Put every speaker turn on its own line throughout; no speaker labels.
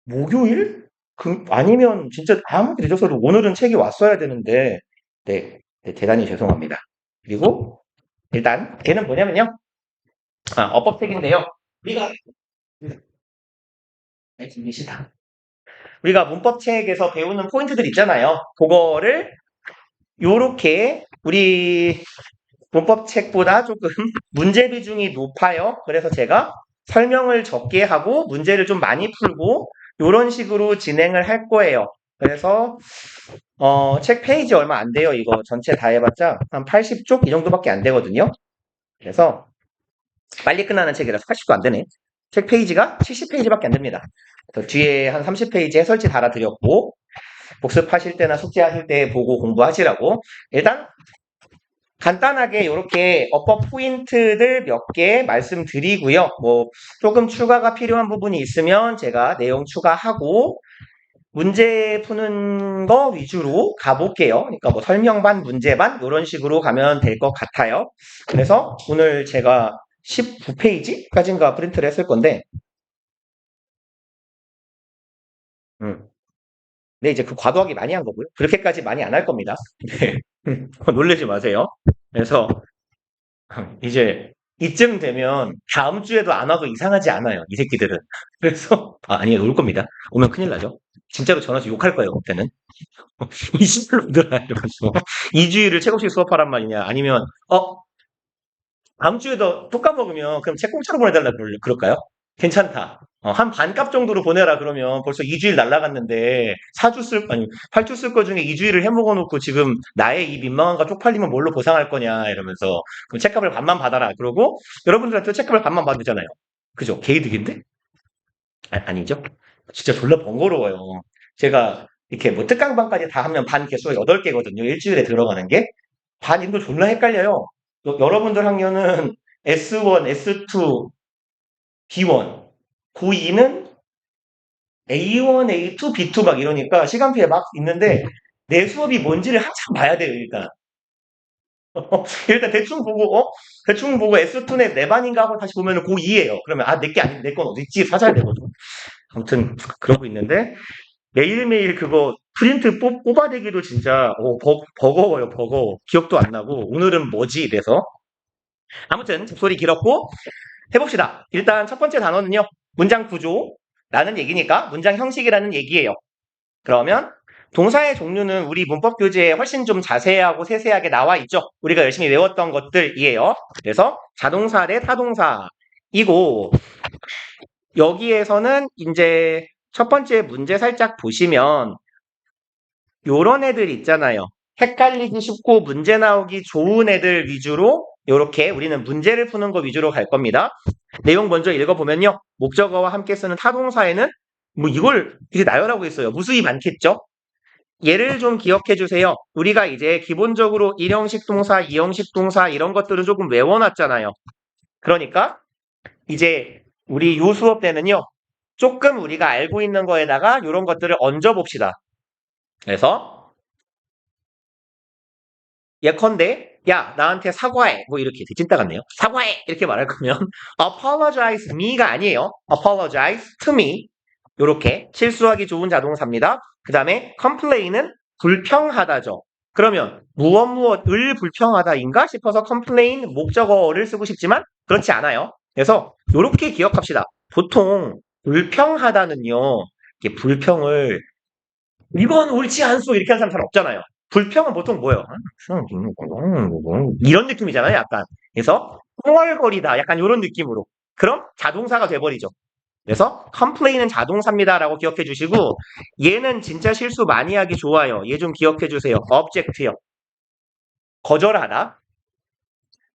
목요일? 아니면 진짜 아무리 늦어서도 오늘은 책이 왔어야 되는데, 네, 네, 대단히 죄송합니다. 그리고 일단 걔는 뭐냐면요. 어법책인데요. 우리가 듣기 싫다. 우리가 문법책에서 배우는 포인트들 있잖아요. 그거를 요렇게 우리 문법책보다 조금 문제 비중이 높아요. 그래서 제가 설명을 적게 하고 문제를 좀 많이 풀고 이런 식으로 진행을 할 거예요. 그래서 책 페이지 얼마 안 돼요. 이거 전체 다 해봤자 한 80쪽 이 정도밖에 안 되거든요. 그래서 빨리 끝나는 책이라서 80도 안 되네. 책 페이지가 70페이지밖에 안 됩니다. 그래서 뒤에 한 30페이지 해설지 달아드렸고 복습하실 때나 숙제하실 때 보고 공부하시라고 일단 간단하게 이렇게 어법 포인트들 몇 개 말씀드리고요. 뭐 조금 추가가 필요한 부분이 있으면 제가 내용 추가하고 문제 푸는 거 위주로 가볼게요. 그러니까 뭐 설명반, 문제반 이런 식으로 가면 될 것 같아요. 그래서 오늘 제가 19페이지까지인가 프린트를 했을 건데 음. 네, 이제 그 과도하게 많이 한 거고요. 그렇게까지 많이 안 할 겁니다. 네. 놀라지 마세요. 그래서 이제 이쯤 되면 다음 주에도 안 와도 이상하지 않아요. 이 새끼들은. 그래서 아니 올 겁니다. 오면 큰일 나죠. 진짜로 전화해서 욕할 거예요. 그때는. 20일로 늘어나 이러면서 2주일을 책 없이 수업하란 말이냐. 아니면 다음 주에도 또 까먹으면 그럼 책 공짜로 보내달라 그럴까요? 괜찮다. 한 반값 정도로 보내라 그러면 벌써 2주일 날라갔는데 8주 쓸 거 중에 2주일을 해먹어 놓고 지금 나의 이 민망함과 쪽팔림은 뭘로 보상할 거냐 이러면서 그럼 책값을 반만 받아라. 그러고 여러분들한테 책값을 반만 받으잖아요. 그죠? 개이득인데? 아니죠? 진짜 졸라 번거로워요. 제가 이렇게 뭐 특강반까지 다 하면 반 개수가 8개거든요. 일주일에 들어가는 게. 반인도 졸라 헷갈려요. 여러분들 학년은 S1, S2, B1, 고2는 A1, A2, B2 막 이러니까 시간표에 막 있는데 내 수업이 뭔지를 한참 봐야 돼요, 일단. 일단 대충 보고 S2네 내 반인가 하고 다시 보면 고2예요. 그러면 내게 아닌데 내 건 어디 있지? 찾아야 되거든. 아무튼 그러고 있는데 매일매일 그거 프린트 뽑아내기도 진짜 버거워요, 버거워. 기억도 안 나고 오늘은 뭐지? 이래서 아무튼 소리 길었고 해봅시다. 일단 첫 번째 단어는요. 문장 구조라는 얘기니까 문장 형식이라는 얘기예요. 그러면 동사의 종류는 우리 문법 교재에 훨씬 좀 자세하고 세세하게 나와 있죠. 우리가 열심히 외웠던 것들이에요. 그래서 자동사 대 타동사이고 여기에서는 이제 첫 번째 문제 살짝 보시면 요런 애들 있잖아요. 헷갈리기 쉽고 문제 나오기 좋은 애들 위주로 이렇게 우리는 문제를 푸는 거 위주로 갈 겁니다. 내용 먼저 읽어보면요. 목적어와 함께 쓰는 타동사에는 뭐 이걸 이제 나열하고 있어요. 무수히 많겠죠? 예를 좀 기억해 주세요. 우리가 이제 기본적으로 1형식 동사, 2형식 동사 이런 것들은 조금 외워놨잖아요. 그러니까 이제 우리 요 수업 때는요. 조금 우리가 알고 있는 거에다가 이런 것들을 얹어 봅시다. 그래서 예컨대 야 나한테 사과해 뭐 이렇게 찐따 같네요. 사과해 이렇게 말할 거면 apologize me가 아니에요. apologize to me 이렇게 실수하기 좋은 자동사입니다. 그 다음에 complain은 불평하다죠. 그러면 무엇을 불평하다인가 싶어서 complain 목적어를 쓰고 싶지만 그렇지 않아요. 그래서 이렇게 기억합시다. 보통 불평하다는요. 이게 불평을 이건 옳지 않소 이렇게 하는 사람 잘 없잖아요. 불평은 보통 뭐예요? 이런 느낌이잖아요, 약간. 그래서 흥얼거리다, 약간 이런 느낌으로. 그럼 자동사가 돼버리죠. 그래서 complain은 자동사입니다라고 기억해 주시고 얘는 진짜 실수 많이 하기 좋아요. 얘 좀 기억해 주세요. object요. 거절하다.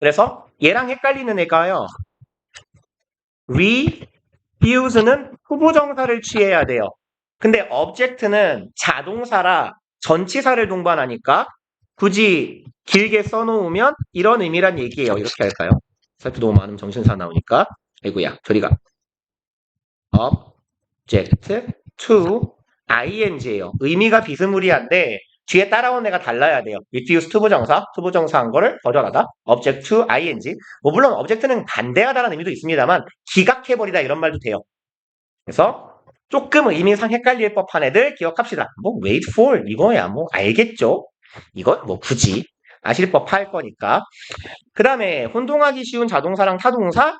그래서 얘랑 헷갈리는 애가요. refuse는 후보정사를 취해야 돼요. 근데 object는 자동사라 전치사를 동반하니까 굳이 길게 써놓으면 이런 의미란 얘기예요. 이렇게 할까요? 사이트 너무 많으면 정신사 나오니까. 아이고야, 저리가. object to ing예요. 의미가 비스무리한데 뒤에 따라온 애가 달라야 돼요. refuse 투부정사한 거를 거절하다. object to ing. 뭐 물론 object는 반대하다라는 의미도 있습니다만 기각해버리다 이런 말도 돼요. 그래서 조금 의미상 헷갈릴 법한 애들 기억합시다. 뭐 wait for 이거야 뭐 알겠죠? 이건 뭐 굳이 아실 법할 거니까. 그 다음에 혼동하기 쉬운 자동사랑 타동사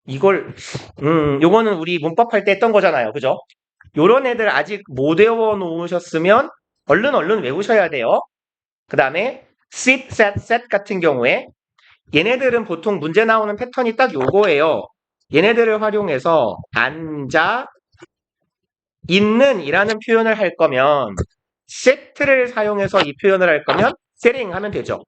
이걸 요거는 우리 문법 할 때 했던 거잖아요. 그죠? 요런 애들 아직 못 외워 놓으셨으면 얼른 외우셔야 돼요. 그 다음에 sit, sat, set 같은 경우에 얘네들은 보통 문제 나오는 패턴이 딱 요거예요. 얘네들을 활용해서 앉아 있는 이라는 표현을 할 거면 set를 사용해서 이 표현을 할 거면 setting 하면 되죠.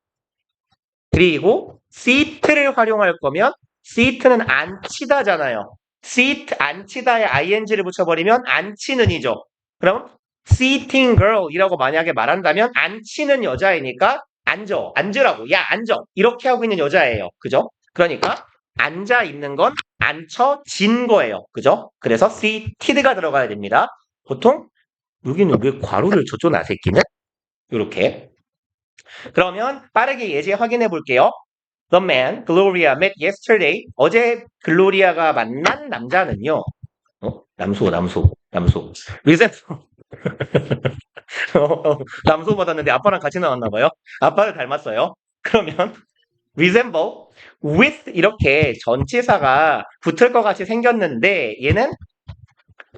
그리고 seat를 활용할 거면 seat는 앉히다잖아요. seat 앉히다에 ing를 붙여버리면 앉히는이죠. 그럼 sitting girl이라고 만약에 말한다면 앉히는 여자이니까 앉으라고 야 앉아 이렇게 하고 있는 여자예요. 그죠? 그러니까 앉아 있는 건 앉혀진 거예요. 그죠? 그래서 seated가 들어가야 됩니다. 보통 여기는 왜 괄호를 줬죠, 나 새끼는? 이렇게. 그러면 빠르게 예제 확인해 볼게요. The man Gloria met yesterday. 어제 글로리아가 만난 남자는요. 남소. 리젠 남소 받았는데 아빠랑 같이 나왔나 봐요. 아빠를 닮았어요. 그러면 resemble with 이렇게 전치사가 붙을 것 같이 생겼는데 얘는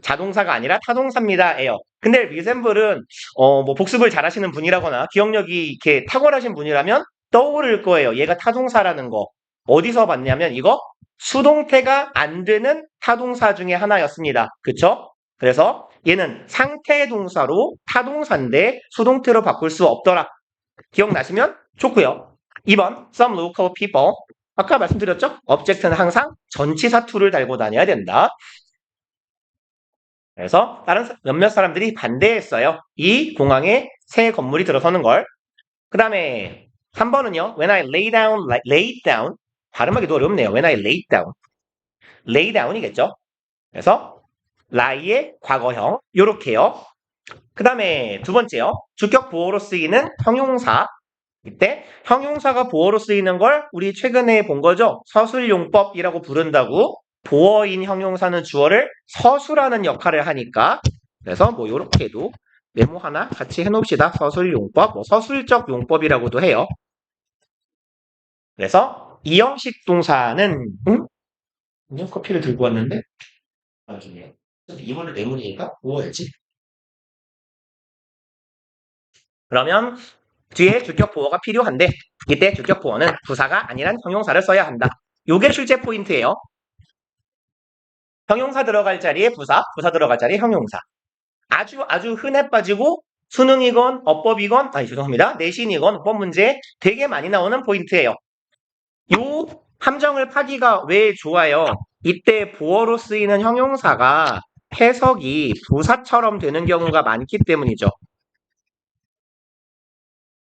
자동사가 아니라 타동사입니다예요. 근데 resemble은 뭐 복습을 잘하시는 분이라거나 기억력이 이렇게 탁월하신 분이라면 떠오를 거예요. 얘가 타동사라는 거. 어디서 봤냐면 이거 수동태가 안 되는 타동사 중에 하나였습니다. 그쵸? 그래서 얘는 상태 동사로 타동사인데 수동태로 바꿀 수 없더라. 기억나시면 좋고요. 2번 some local people. 아까 말씀드렸죠? object는 항상 전치사 to를 달고 다녀야 된다. 그래서 다른 몇몇 사람들이 반대했어요. 이 공항에 새 건물이 들어서는 걸. 그 다음에 3번은요. When I lay down. 발음하기도 어렵네요. When I lay down. lay down이겠죠. 그래서 lie의 과거형 요렇게요. 그 다음에 두 번째요. 주격 보어로 쓰이는 형용사. 이때 형용사가 보어로 쓰이는 걸 우리 최근에 본 거죠. 서술용법이라고 부른다고. 보어인 형용사는 주어를 서술하는 역할을 하니까 그래서 뭐 요렇게도 메모 하나 같이 해놓읍시다. 서술용법, 뭐 서술적 용법이라고도 해요. 그래서 이 형식 동사는 커피를 들고 왔는데 나중에 이번에 내문이니까 뭐였지? 그러면 뒤에 주격 보어가 필요한데 이때 주격 보어는 부사가 아니란 형용사를 써야 한다. 요게 실제 포인트예요. 형용사 들어갈 자리에 부사 들어갈 자리에 형용사. 아주 흔해 빠지고 수능이건 어법이건 죄송합니다. 내신이건 어법 문제 되게 많이 나오는 포인트예요. 요 함정을 파기가 왜 좋아요? 이때 보어로 쓰이는 형용사가 해석이 부사처럼 되는 경우가 많기 때문이죠.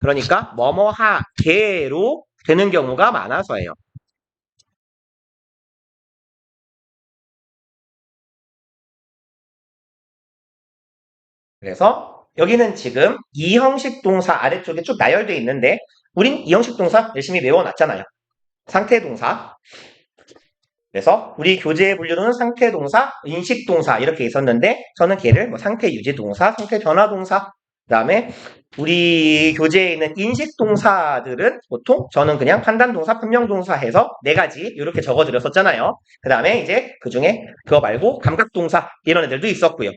그러니까 뭐뭐하게로 되는 경우가 많아서예요. 그래서 여기는 지금 이 형식 동사 아래쪽에 쭉 나열되어 있는데 우린 이 형식 동사 열심히 외워놨잖아요. 상태 동사. 그래서 우리 교재에 분류는 상태 동사, 인식 동사 이렇게 있었는데 저는 걔를 뭐 상태 유지 동사, 상태 변화 동사 그다음에 우리 교재에 있는 인식 동사들은 보통 저는 그냥 판단 동사, 판명 동사 해서 4가지 이렇게 적어드렸었잖아요. 그다음에 이제 그중에 그거 말고 감각 동사 이런 애들도 있었고요.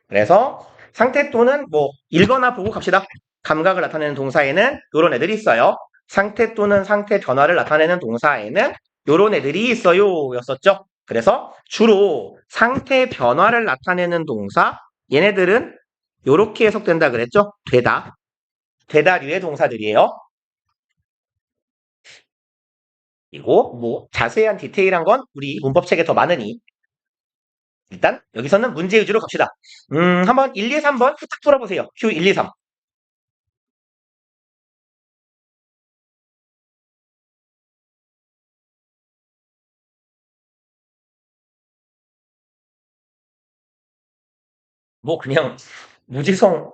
그래서 상태 또는 뭐 읽거나 보고 갑시다. 감각을 나타내는 동사에는 이런 애들이 있어요. 상태 또는 상태 변화를 나타내는 동사에는 이런 애들이 있어요 였었죠. 그래서 주로 상태 변화를 나타내는 동사 얘네들은 이렇게 해석된다 그랬죠. 되다류의 동사들이에요. 그리고 뭐 자세한 디테일한 건 우리 문법책에 더 많으니 일단 여기서는 문제 위주로 갑시다. 한번 1, 2, 3번 후딱 풀어보세요. 큐 1, 2, 3. 뭐 그냥 무지성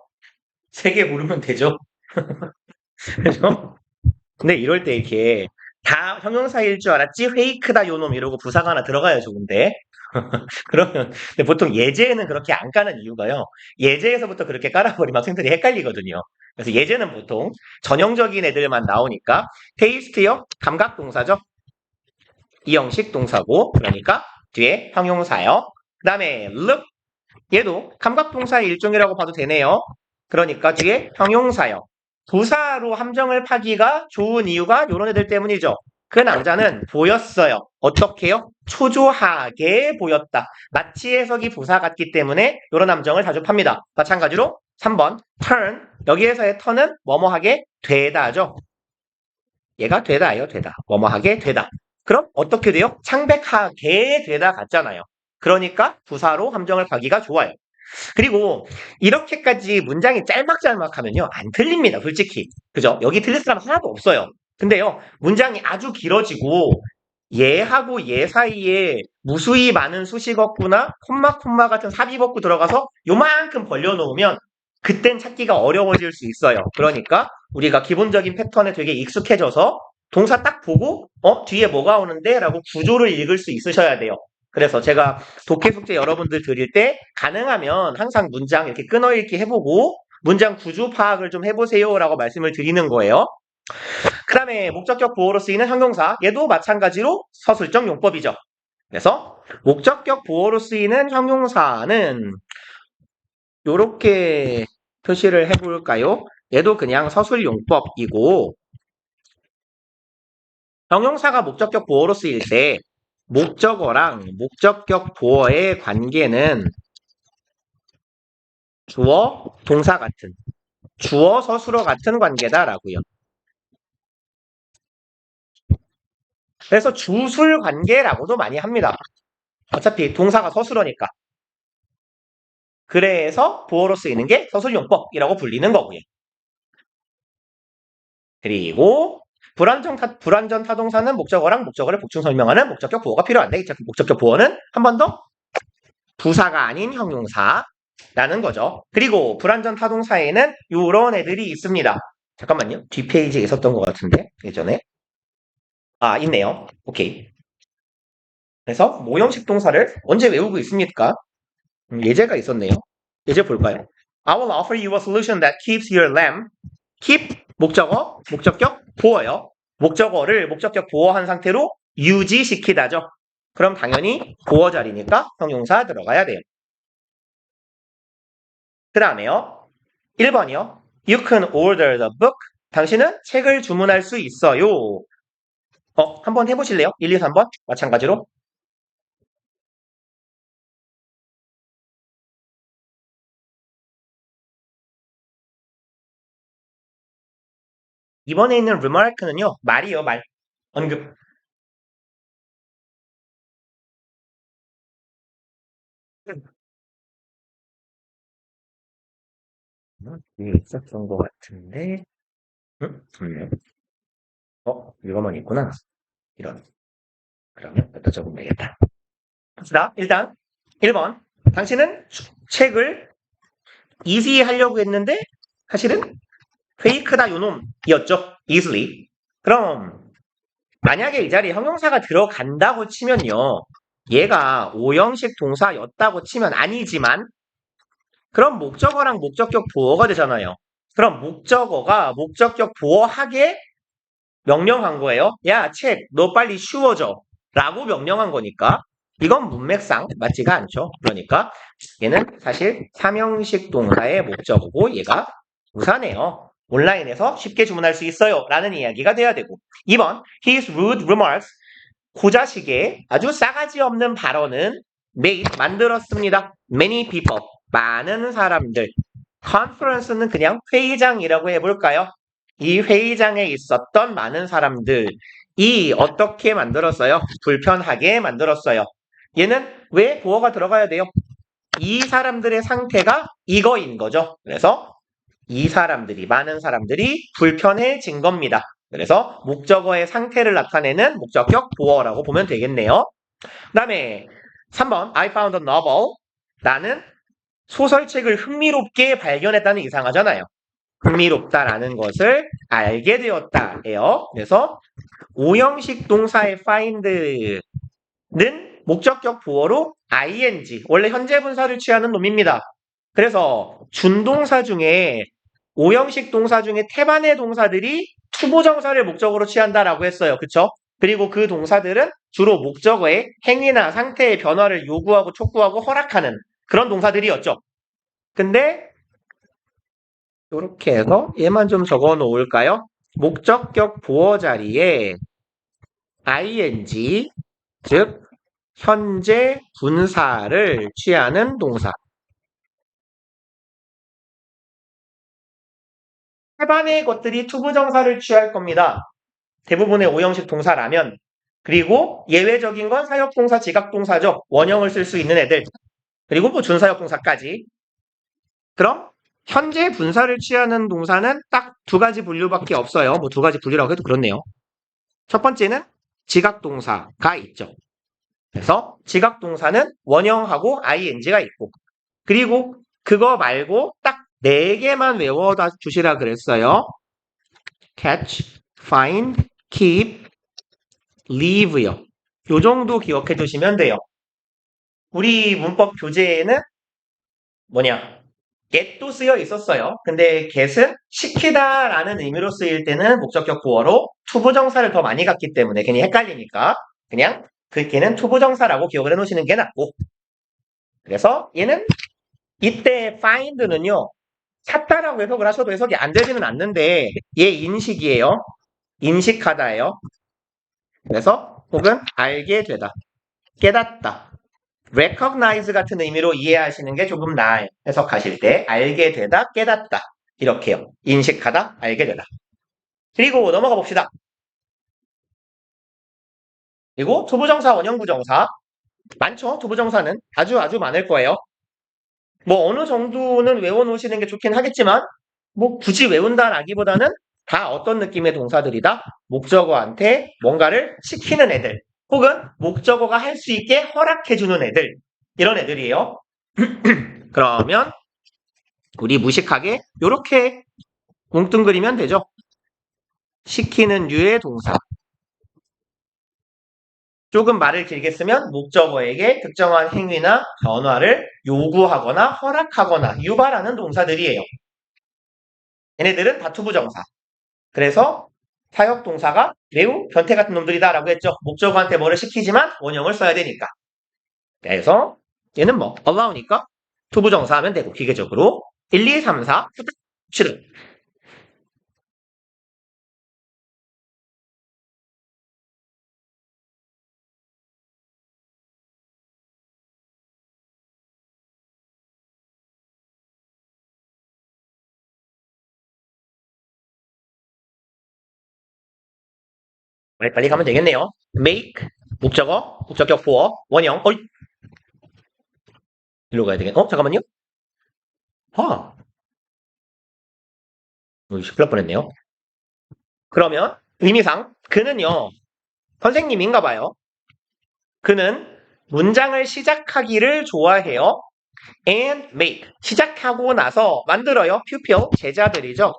3개 고르면 되죠. 그죠? 근데 이럴 때 이렇게 다 형용사일 줄 알았지? 페이크다 요놈 이러고 부사가 하나 들어가야죠. 근데 그러면 근데 보통 예제에는 그렇게 안 까는 이유가요. 예제에서부터 그렇게 깔아버리면 학생들이 헷갈리거든요. 그래서 예제는 보통 전형적인 애들만 나오니까 테이스트요, 감각 동사죠. 이형식 동사고 그러니까 뒤에 형용사요. 그 다음에 look 얘도 감각 동사의 일종이라고 봐도 되네요. 그러니까 뒤에 형용사요. 부사로 함정을 파기가 좋은 이유가 이런 애들 때문이죠. 그 남자는 보였어요. 어떻게요? 초조하게 보였다. 마치 해석이 부사 같기 때문에 이런 함정을 자주 팝니다. 마찬가지로 3번 turn 여기에서의 turn은 뭐뭐하게 되다죠. 얘가 되다예요. 되다. 뭐뭐하게 되다. 그럼 어떻게 돼요? 창백하게 되다 같잖아요. 그러니까 부사로 함정을 파기가 좋아요. 그리고 이렇게까지 문장이 짤막짤막하면요. 안 틀립니다. 솔직히. 그죠? 여기 틀릴 사람 하나도 없어요. 근데요. 문장이 아주 길어지고 얘하고 얘 사이에 무수히 많은 수식어구나 콤마 같은 삽입어구 들어가서 요만큼 벌려놓으면 그땐 찾기가 어려워질 수 있어요. 그러니까 우리가 기본적인 패턴에 되게 익숙해져서 동사 딱 보고 뒤에 뭐가 오는데? 라고 구조를 읽을 수 있으셔야 돼요. 그래서 제가 독해 숙제 여러분들 드릴 때 가능하면 항상 문장 이렇게 끊어읽기 해보고 문장 구조 파악을 좀 해보세요 라고 말씀을 드리는 거예요. 그 다음에 목적격 보어로 쓰이는 형용사 얘도 마찬가지로 서술적 용법이죠. 그래서 목적격 보어로 쓰이는 형용사는 이렇게 표시를 해볼까요? 얘도 그냥 서술 용법이고 형용사가 목적격 보어로 쓰일 때 목적어랑 목적격 보어의 관계는 주어, 동사 같은 주어, 서술어 같은 관계다라고요. 그래서 주술 관계라고도 많이 합니다. 어차피 동사가 서술어니까. 그래서 보어로 쓰이는 게 서술용법이라고 불리는 거고요. 그리고 불완전 타동사는 목적어랑 목적어를 복충 설명하는 목적격 보어가 필요한데 목적격 보어는 한 번 더 부사가 아닌 형용사라는 거죠. 그리고 불완전 타동사에는 이런 애들이 있습니다. 잠깐만요. 뒷페이지에 있었던 것 같은데 예전에. 아 있네요. 오케이. 그래서 모형식 동사를 언제 외우고 있습니까? 예제가 있었네요. 예제 볼까요? I will offer you a solution that keeps your lamb. keep 목적어, 목적격 보어요. 목적어를 목적격 보어한 상태로 유지시키다죠. 그럼 당연히 보어 자리니까 형용사 들어가야 돼요. 그 다음에요. 1번이요. You can order the book. 당신은 책을 주문할 수 있어요. 한번 해보실래요? 1, 2, 3번 마찬가지로. 이번에 있는 remark는요. 말이요. 말. 언급. 위에 있었던 것 같은데. 좋네. 이거만 있구나. 이런. 그러면 여기다 적으면 되겠다. 자, 일단 1번. 당신은 책을 easy 하려고 했는데 사실은 페이크다 요놈이었죠. easily. 그럼 만약에 이 자리에 형용사가 들어간다고 치면요. 얘가 오형식 동사였다고 치면 아니지만 그럼 목적어랑 목적격 보어가 되잖아요. 그럼 목적어가 목적격 보어하게 명령한 거예요. 야, 책, 너 빨리 쉬워져. 라고 명령한 거니까 이건 문맥상 맞지가 않죠. 그러니까 얘는 사실 삼형식 동사의 목적어고 얘가 부사네요. 온라인에서 쉽게 주문할 수 있어요. 라는 이야기가 돼야 되고 2번 His rude remarks 고자식의 아주 싸가지 없는 발언은 made 만들었습니다. Many people 많은 사람들 conference는 그냥 회의장이라고 해볼까요? 이 회의장에 있었던 많은 사람들이 어떻게 만들었어요? 불편하게 만들었어요. 얘는 왜 보어가 들어가야 돼요? 이 사람들의 상태가 이거인 거죠. 그래서 이 사람들이, 많은 사람들이 불편해진 겁니다. 그래서 목적어의 상태를 나타내는 목적격 보어라고 보면 되겠네요. 그 다음에 3번 I found a novel. 나는 소설책을 흥미롭게 발견했다는 이상하잖아요. 흥미롭다라는 것을 알게 되었다예요. 그래서 오형식 동사의 find는 목적격 보어로 ing, 원래 현재 분사를 취하는 놈입니다. 그래서 준동사 중에 오형식 동사 중에 태반의 동사들이 투부정사를 목적으로 취한다라고 했어요. 그쵸? 그리고 그 동사들은 주로 목적어의 행위나 상태의 변화를 요구하고 촉구하고 허락하는 그런 동사들이었죠. 근데 이렇게 해서 얘만 좀 적어 놓을까요? 목적격 보어 자리에 ing, 즉 현재 분사를 취하는 동사. 태반의 것들이 투부정사를 취할 겁니다. 대부분의 오형식 동사라면. 그리고 예외적인 건 사역동사, 지각동사죠. 원형을 쓸 수 있는 애들. 그리고 뭐 준사역동사까지. 그럼 현재 분사를 취하는 동사는 딱 두 가지 분류밖에 없어요. 뭐 두 가지 분류라고 해도 그렇네요. 첫 번째는 지각동사가 있죠. 그래서 지각동사는 원형하고 ing가 있고, 그리고 그거 말고 딱 4개만 외워다 주시라 그랬어요. catch, find, keep, leave요. 요 정도 기억해 두시면 돼요. 우리 문법 교재에는 get도 쓰여 있었어요. 근데 get은 시키다라는 의미로 쓰일 때는 목적격 보어로 투부정사를 더 많이 갖기 때문에 괜히 헷갈리니까 그냥 걔는 투부정사라고 기억을 해놓으시는 게 낫고, 그래서 얘는 이때 find는요 찾다라고 해석을 하셔도 해석이 안 되지는 않는데 얘 인식이에요. 인식하다예요. 그래서 혹은 알게 되다, 깨닫다, recognize 같은 의미로 이해하시는 게 조금 나아요. 해석하실 때 알게 되다, 깨닫다 이렇게요. 인식하다, 알게 되다. 그리고 넘어가 봅시다. 그리고 투부정사, 원형부정사 많죠. 투부정사는 아주 많을 거예요. 뭐 어느 정도는 외워놓으시는 게 좋긴 하겠지만 뭐 굳이 외운다라기보다는 다 어떤 느낌의 동사들이다? 목적어한테 뭔가를 시키는 애들, 혹은 목적어가 할 수 있게 허락해주는 애들, 이런 애들이에요. 그러면 우리 무식하게 이렇게 뭉뚱그리면 되죠. 시키는 류의 동사. 조금 말을 길게 쓰면 목적어에게 특정한 행위나 변화를 요구하거나 허락하거나 유발하는 동사들이에요. 얘네들은 다 투부정사. 그래서 사역동사가 매우 변태 같은 놈들이다라고 했죠. 목적어한테 뭐를 시키지만 원형을 써야 되니까. 그래서 얘는 뭐 allow니까 투부정사 하면 되고, 기계적으로 1, 2, 3, 4 7. 빨리 가면 되겠네요. make 목적어, 목적격 보어, 원형. 일로 가야 되겠네. 잠깐만요. 큰일 날 뻔했네요. 그러면 의미상 그는요 선생님인가 봐요. 그는 문장을 시작하기를 좋아해요. and make 시작하고 나서 만들어요. pupil 제자들이죠.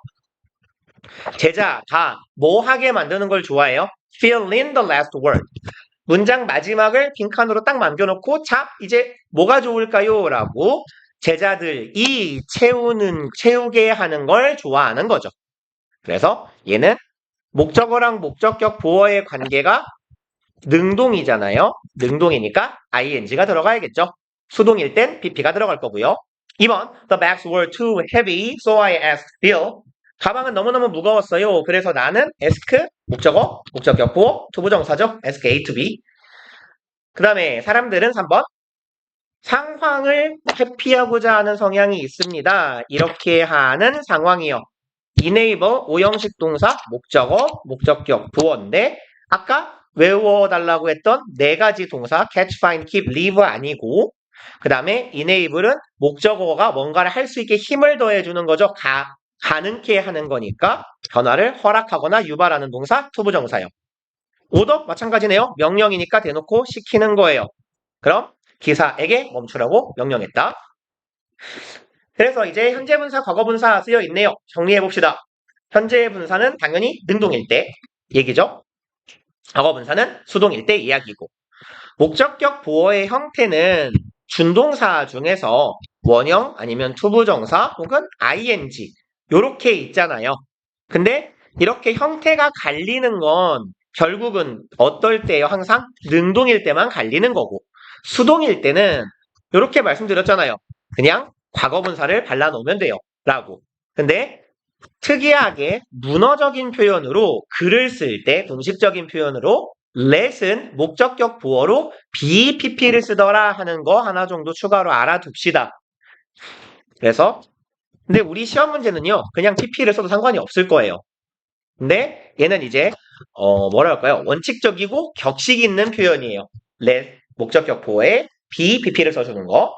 제자 다 뭐 하게 만드는 걸 좋아해요? fill in the last word. 문장 마지막을 빈칸으로 딱 남겨놓고 자 이제 뭐가 좋을까요? 라고 제자들이 채우게 하는 걸 좋아하는 거죠. 그래서 얘는 목적어랑 목적격 보어의 관계가 능동이잖아요. 능동이니까 ing가 들어가야겠죠. 수동일 땐 pp가 들어갈 거고요. 2번 The bags were too heavy, so I asked Bill. 가방은 너무너무 무거웠어요. 그래서 나는 ask 목적어, 목적격 보어, 투부정사죠. ask A to B. 그 다음에 사람들은 3번 상황을 회피하고자 하는 성향이 있습니다. 이렇게 하는 상황이요. enable 오형식 동사 목적어, 목적격 보어인데 아까 외워달라고 했던 4가지 동사 catch, find, keep, leave 아니고, 그 다음에 enable은 목적어가 뭔가를 할 수 있게 힘을 더해주는 거죠. 가능케 하는 거니까 변화를 허락하거나 유발하는 동사 투부정사요. 오도 마찬가지네요. 명령이니까 대놓고 시키는 거예요. 그럼 기사에게 멈추라고 명령했다. 그래서 이제 현재 분사, 과거 분사 쓰여 있네요. 정리해 봅시다. 현재 분사는 당연히 능동일 때 얘기죠. 과거 분사는 수동일 때 이야기고, 목적격 보어의 형태는 준동사 중에서 원형 아니면 투부정사 혹은 ing 요렇게 있잖아요. 근데 이렇게 형태가 갈리는 건 결국은 어떨 때요? 항상 능동일 때만 갈리는 거고 수동일 때는 이렇게 말씀드렸잖아요. 그냥 과거분사를 발라놓으면 돼요. 라고. 근데 특이하게 문어적인 표현으로 글을 쓸 때 공식적인 표현으로 let은 목적격 보어로 BPP를 쓰더라 하는 거 하나 정도 추가로 알아둡시다. 그래서 근데 우리 시험 문제는요. 그냥 PP를 써도 상관이 없을 거예요. 근데 얘는 이제 뭐라 할까요? 원칙적이고 격식 있는 표현이에요. let 목적격 보어에 BPP를 써주는 거.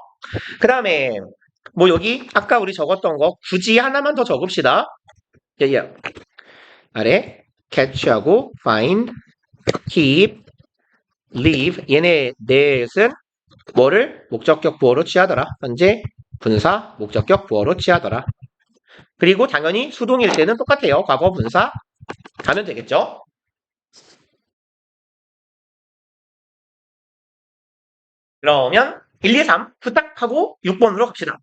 그 다음에 뭐 여기 아까 우리 적었던 거 굳이 하나만 더 적읍시다. 예. 아래 catch하고 find, keep, leave 얘네 넷은 뭐를 목적격 보어로 취하더라. 현재 분사 목적격 보어로 취하더라. 그리고 당연히 수동일 때는 똑같아요. 과거 분사 가면 되겠죠. 그러면 1, 2, 3 후딱하고 6번으로 갑시다.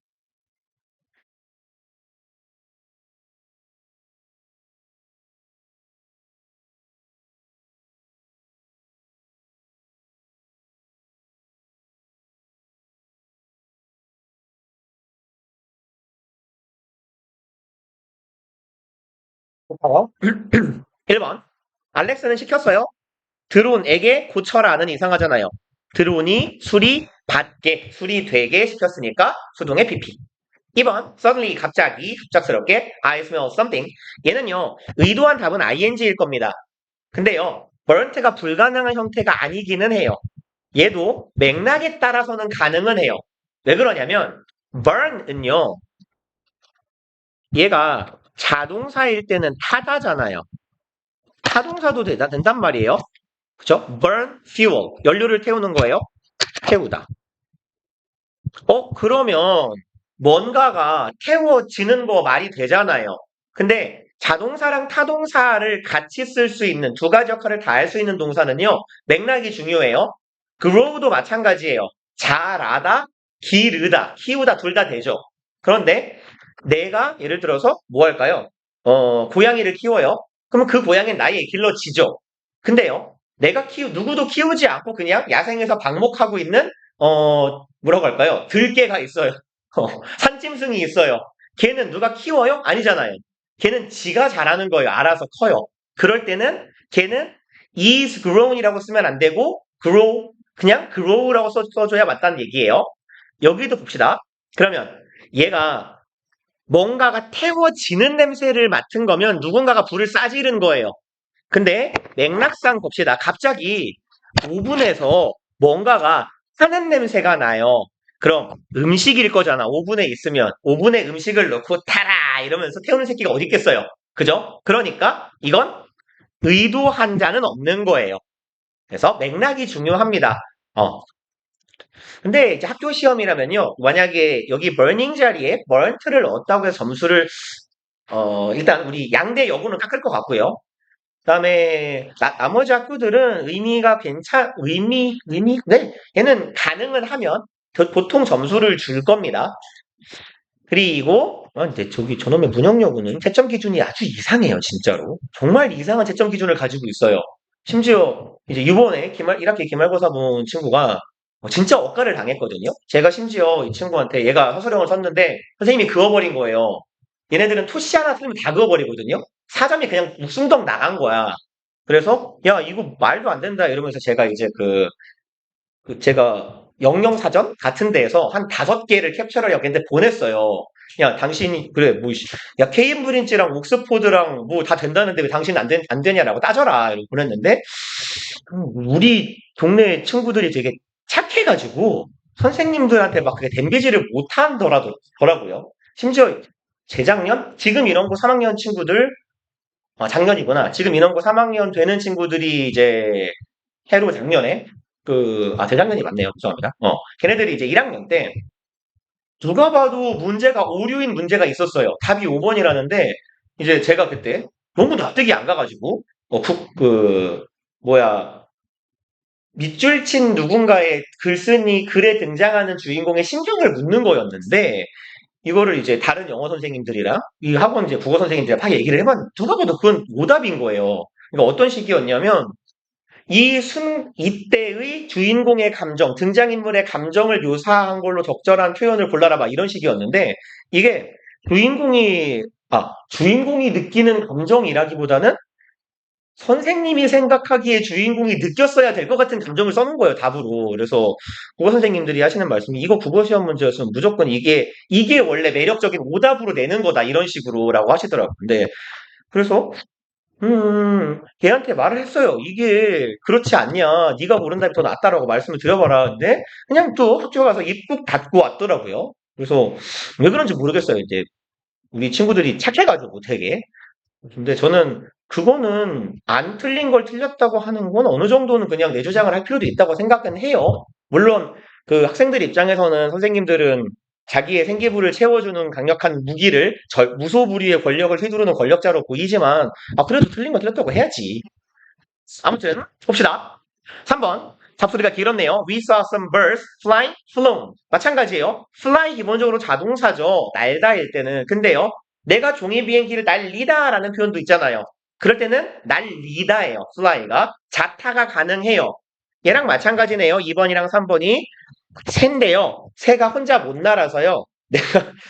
봐요. 1번 알렉스는 시켰어요. 드론에게 고쳐라는 이상하잖아요. 드론이 수리받게, 수리되게 시켰으니까 수동의 PP. 2번, suddenly, 갑자기, 갑작스럽게, I smell something. 얘는요, 의도한 답은 ing일 겁니다. 근데요, burned가 불가능한 형태가 아니기는 해요. 얘도 맥락에 따라서는 가능은 해요. 왜 그러냐면, burn은요, 얘가 자동사일 때는 타다잖아요. 타동사도 된단 말이에요. 그죠? burn fuel. 연료를 태우는 거예요. 태우다. 그러면 뭔가가 태워지는 거 말이 되잖아요. 근데 자동사랑 타동사를 같이 쓸 수 있는 두 가지 역할을 다 할 수 있는 동사는요. 맥락이 중요해요. grow도 마찬가지예요. 자라다, 기르다, 키우다 둘 다 되죠. 그런데 내가 예를 들어서 뭐 할까요? 고양이를 키워요. 그러면 그 고양이는 나에게 길러지죠. 근데요. 내가 누구도 키우지 않고 그냥 야생에서 방목하고 있는 뭐라고 할까요? 들개가 있어요. 산짐승이 있어요. 걔는 누가 키워요? 아니잖아요. 걔는 지가 자라는 거예요. 알아서 커요. 그럴 때는 걔는 is grown이라고 쓰면 안 되고 grow 그냥 grow라고 써줘야 맞다는 얘기예요. 여기도 봅시다. 그러면 얘가 뭔가가 태워지는 냄새를 맡은 거면 누군가가 불을 싸지른 거예요. 근데 맥락상 봅시다. 갑자기 오븐에서 뭔가가 타는 냄새가 나요. 그럼 음식일 거잖아. 오븐에 있으면 오븐에 음식을 넣고 타라 이러면서 태우는 새끼가 어디 있겠어요. 그죠? 그러니까 이건 의도한 자는 없는 거예요. 그래서 맥락이 중요합니다. 근데 이제 학교 시험이라면요. 만약에 여기 burning 자리에 burned를 넣었다고 해서 점수를 일단 우리 양대 여부는 깎을 것 같고요. 그다음에 나머지 학교들은 네, 얘는 가능은 하면 보통 점수를 줄 겁니다. 그리고 근데 저기 저놈의 문형여고는 채점 기준이 아주 이상해요, 진짜로. 정말 이상한 채점 기준을 가지고 있어요. 심지어 이제 이번에 1학기 기말고사 본 친구가 진짜 억까를 당했거든요. 제가 심지어 이 친구한테 얘가 서술형을 썼는데 선생님이 그어버린 거예요. 얘네들은 토시 하나 쓰면 다 그어버리거든요. 4점이 그냥 쑥덕 나간 거야. 그래서 야 이거 말도 안 된다 이러면서 제가 이제 제가 영영사전 같은 데에서 한 5개를 캡처를 했는데 보냈어요. 야 당신이 그래 야 케임브리지랑 옥스포드랑 뭐 다 된다는데 왜 당신 안 되냐라고 따져라 이러고 보냈는데 우리 동네 친구들이 되게 착해가지고 선생님들한테 막 그게 댐비지를 못하더라고요. 심지어 재작년 지금 이런 거 3학년 친구들 작년이구나. 지금 인원고 3학년 되는 친구들이 이제 해로 작년에 재작년이 맞네요. 죄송합니다. 걔네들이 이제 1학년 때 누가 봐도 문제가 오류인 문제가 있었어요. 답이 5번이라는데 이제 제가 그때 너무 납득이 안 가가지고 뭐야 밑줄 친 누군가의 글쓴이 글에 등장하는 주인공의 심경을 묻는 거였는데 이거를 이제 다른 영어 선생님들이랑 이 학원 이제 국어 선생님들이랑 다 얘기를 해봤는데 누가 봐도 그건 오답인 거예요. 그러니까 어떤 식이었냐면 이때의 주인공의 감정, 등장인물의 감정을 묘사한 걸로 적절한 표현을 골라라 봐 이런 식이었는데 이게 주인공이 주인공이 느끼는 감정이라기보다는 선생님이 생각하기에 주인공이 느꼈어야 될 것 같은 감정을 써놓은 거예요, 답으로. 그래서 국어 선생님들이 하시는 말씀이 이거 국어 시험 문제였으면 무조건 이게 원래 매력적인 오답으로 내는 거다 이런 식으로라고 하시더라고요. 근데 그래서 걔한테 말을 했어요. 이게 그렇지 않냐. 네가 고른 답이 더 낫다라고 말씀을 드려봐라. 근데 그냥 또 학교 가서 입국 닫고 왔더라고요. 그래서 왜 그런지 모르겠어요. 이제 우리 친구들이 착해가지고 되게. 근데 저는 그거는 안 틀린 걸 틀렸다고 하는 건 어느 정도는 그냥 내 주장을 할 필요도 있다고 생각은 해요. 물론 그 학생들 입장에서는 선생님들은 자기의 생기부를 채워주는 강력한 무기를 무소불위의 권력을 휘두르는 권력자로 보이지만 그래도 틀린 건 틀렸다고 해야지. 아무튼 봅시다. 3번 잡소리가 길었네요. We saw some birds flying, flown. 마찬가지예요. fly 기본적으로 자동사죠. 날다일 때는. 근데요. 내가 종이 비행기를 날리다 라는 표현도 있잖아요. 그럴 때는 날리다예요. fly가. 자타가 가능해요. 얘랑 마찬가지네요. 2번이랑 3번이. 새인데요. 새가 혼자 못 날아서요.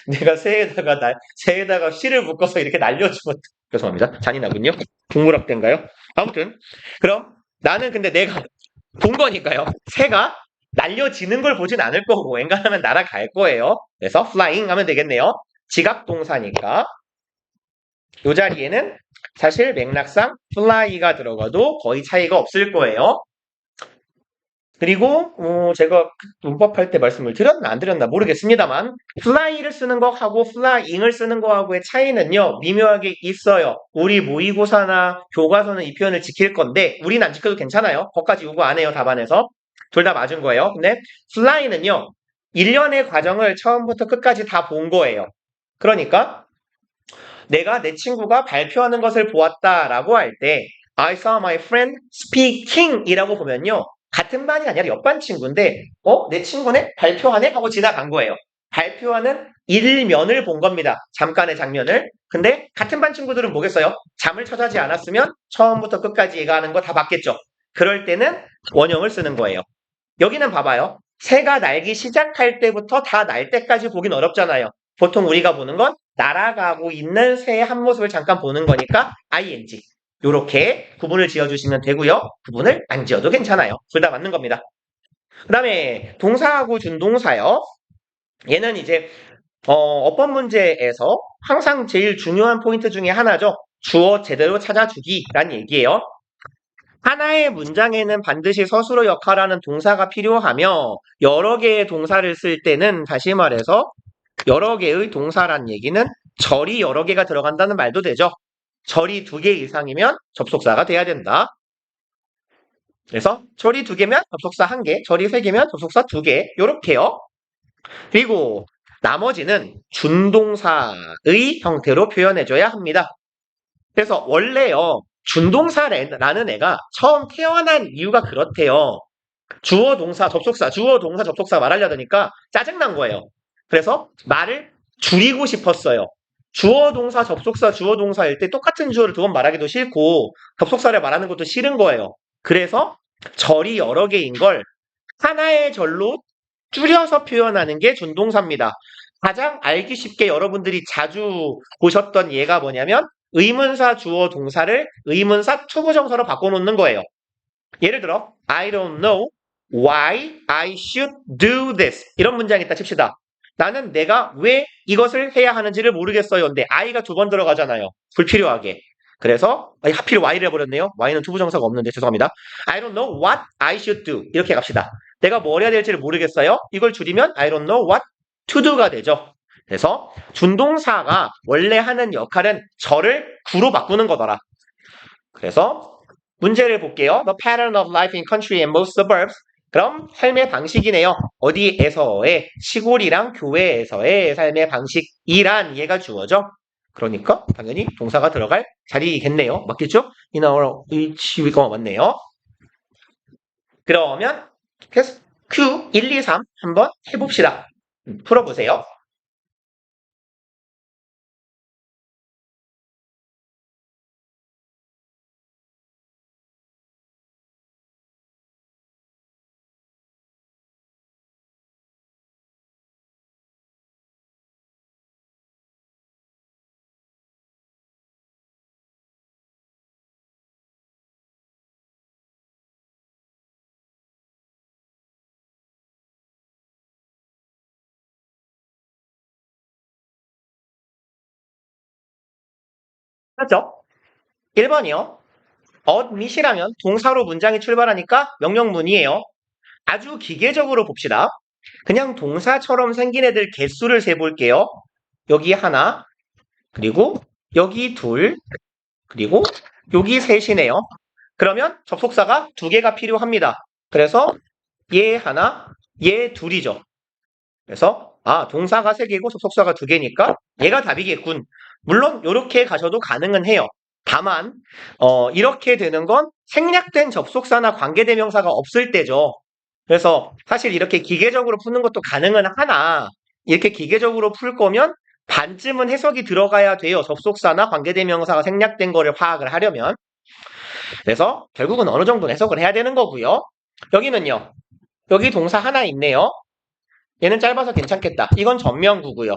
내가 새에다가 실을 묶어서 이렇게 날려주면 죄송합니다. 잔인하군요. 동물학대인가요? 아무튼 그럼 나는 근데 내가 본 거니까요. 새가 날려지는 걸 보진 않을 거고 웬간하면 날아갈 거예요. 그래서 flying 하면 되겠네요. 지각동사니까 이 자리에는 사실 맥락상 fly가 들어가도 거의 차이가 없을 거예요. 그리고 제가 문법할 때 말씀을 드렸나 안 드렸나 모르겠습니다만 fly를 쓰는 거하고 flying을 쓰는 거하고의 차이는요 미묘하게 있어요. 우리 모의고사나 교과서는 이 표현을 지킬 건데 우리는 안 지켜도 괜찮아요. 거기까지 요구 안 해요. 답안에서. 둘 다 맞은 거예요. 근데 fly는요 1년의 과정을 처음부터 끝까지 다 본 거예요. 그러니까 내가 내 친구가 발표하는 것을 보았다라고 할 때 I saw my friend speaking 이라고 보면요 같은 반이 아니라 옆반 친구인데 내 친구네? 발표하네? 하고 지나간 거예요. 발표하는 일면을 본 겁니다. 잠깐의 장면을. 근데 같은 반 친구들은 뭐겠어요? 잠을 쳐자지 않았으면 처음부터 끝까지 얘가 하는 거 다 봤겠죠. 그럴 때는 원형을 쓰는 거예요. 여기는 봐봐요. 새가 날기 시작할 때부터 다 날 때까지 보긴 어렵잖아요. 보통 우리가 보는 건 날아가고 있는 새의 한 모습을 잠깐 보는 거니까 ing. 요렇게 구분을 지어주시면 되고요. 구분을 안 지어도 괜찮아요. 둘 다 맞는 겁니다. 그 다음에 동사하고 준동사요. 얘는 이제 어법 문제에서 항상 제일 중요한 포인트 중에 하나죠. 주어 제대로 찾아주기란 얘기예요. 하나의 문장에는 반드시 서술어 역할하는 동사가 필요하며 여러 개의 동사를 쓸 때는 다시 말해서 여러 개의 동사란 얘기는 절이 여러 개가 들어간다는 말도 되죠. 절이 2개 이상이면 접속사가 돼야 된다. 그래서 절이 2개면 접속사 1개, 절이 3개면 접속사 2개 이렇게요. 그리고 나머지는 준동사의 형태로 표현해줘야 합니다. 그래서 원래요. 준동사라는 애가 처음 태어난 이유가 그렇대요. 주어, 동사, 접속사, 주어, 동사, 접속사 말하려니까 짜증난 거예요. 그래서 말을 줄이고 싶었어요. 주어, 동사, 접속사, 주어, 동사일 때 똑같은 주어를 2번 말하기도 싫고 접속사를 말하는 것도 싫은 거예요. 그래서 절이 여러 개인 걸 하나의 절로 줄여서 표현하는 게 준동사입니다. 가장 알기 쉽게 여러분들이 자주 보셨던 예가 뭐냐면 의문사 주어 동사를 의문사 투부정사로 바꿔놓는 거예요. 예를 들어 I don't know why I should do this 이런 문장이 있다 칩시다. 나는 내가 왜 이것을 해야 하는지를 모르겠어요. 근데 I가 2번 들어가잖아요. 불필요하게. 그래서 하필 Y를 해버렸네요. Y는 투부정사가 없는데 죄송합니다. I don't know what I should do 이렇게 갑시다. 내가 뭘 해야 될지를 모르겠어요. 이걸 줄이면 I don't know what to do가 되죠. 그래서 준동사가 원래 하는 역할은 절을 구로 바꾸는 거더라. 그래서 문제를 볼게요. The pattern of life in country and most suburbs. 그럼 삶의 방식이네요. 어디에서의 시골이랑 교외에서의 삶의 방식이란 얘가 주어죠. 그러니까 당연히 동사가 들어갈 자리겠네요. 맞겠죠? In our which 맞네요. 그러면 Q 1, 2, 3 한번 해봅시다. 풀어보세요. 맞죠? 1번이요. admit이라면 동사로 문장이 출발하니까 명령문이에요. 아주 기계적으로 봅시다. 그냥 동사처럼 생긴 애들 개수를 세볼게요. 여기 하나, 그리고 여기 둘, 그리고 여기 셋이네요. 그러면 접속사가 두 개가 필요합니다. 그래서 얘 하나, 얘 둘이죠. 그래서 동사가 세 개고 접속사가 두 개니까 얘가 답이겠군. 물론 이렇게 가셔도 가능은 해요. 다만 이렇게 되는 건 생략된 접속사나 관계대명사가 없을 때죠. 그래서 사실 이렇게 기계적으로 푸는 것도 가능은 하나 이렇게 기계적으로 풀 거면 반쯤은 해석이 들어가야 돼요. 접속사나 관계대명사가 생략된 거를 파악을 하려면. 그래서 결국은 어느 정도 해석을 해야 되는 거고요. 여기는요. 여기 동사 하나 있네요. 얘는 짧아서 괜찮겠다. 이건 전면구고요.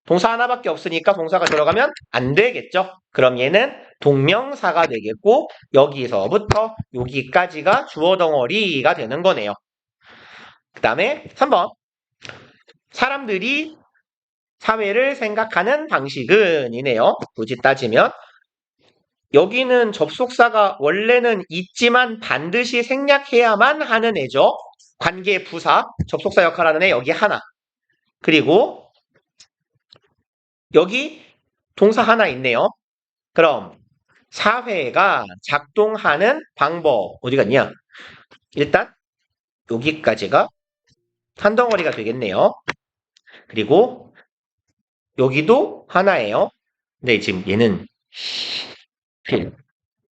동사 하나밖에 없으니까 동사가 들어가면 안 되겠죠. 그럼 얘는 동명사가 되겠고 여기서부터 여기까지가 주어 덩어리가 되는 거네요. 그 다음에 3번. 사람들이 사회를 생각하는 방식은 이네요. 굳이 따지면 여기는 접속사가 원래는 있지만 반드시 생략해야만 하는 애죠. 관계 부사, 접속사 역할하는 애 여기 하나. 그리고 여기 동사 하나 있네요. 그럼 사회가 작동하는 방법 어디 갔냐? 일단 여기까지가 한 덩어리가 되겠네요. 그리고 여기도 하나예요. 근데 지금 얘는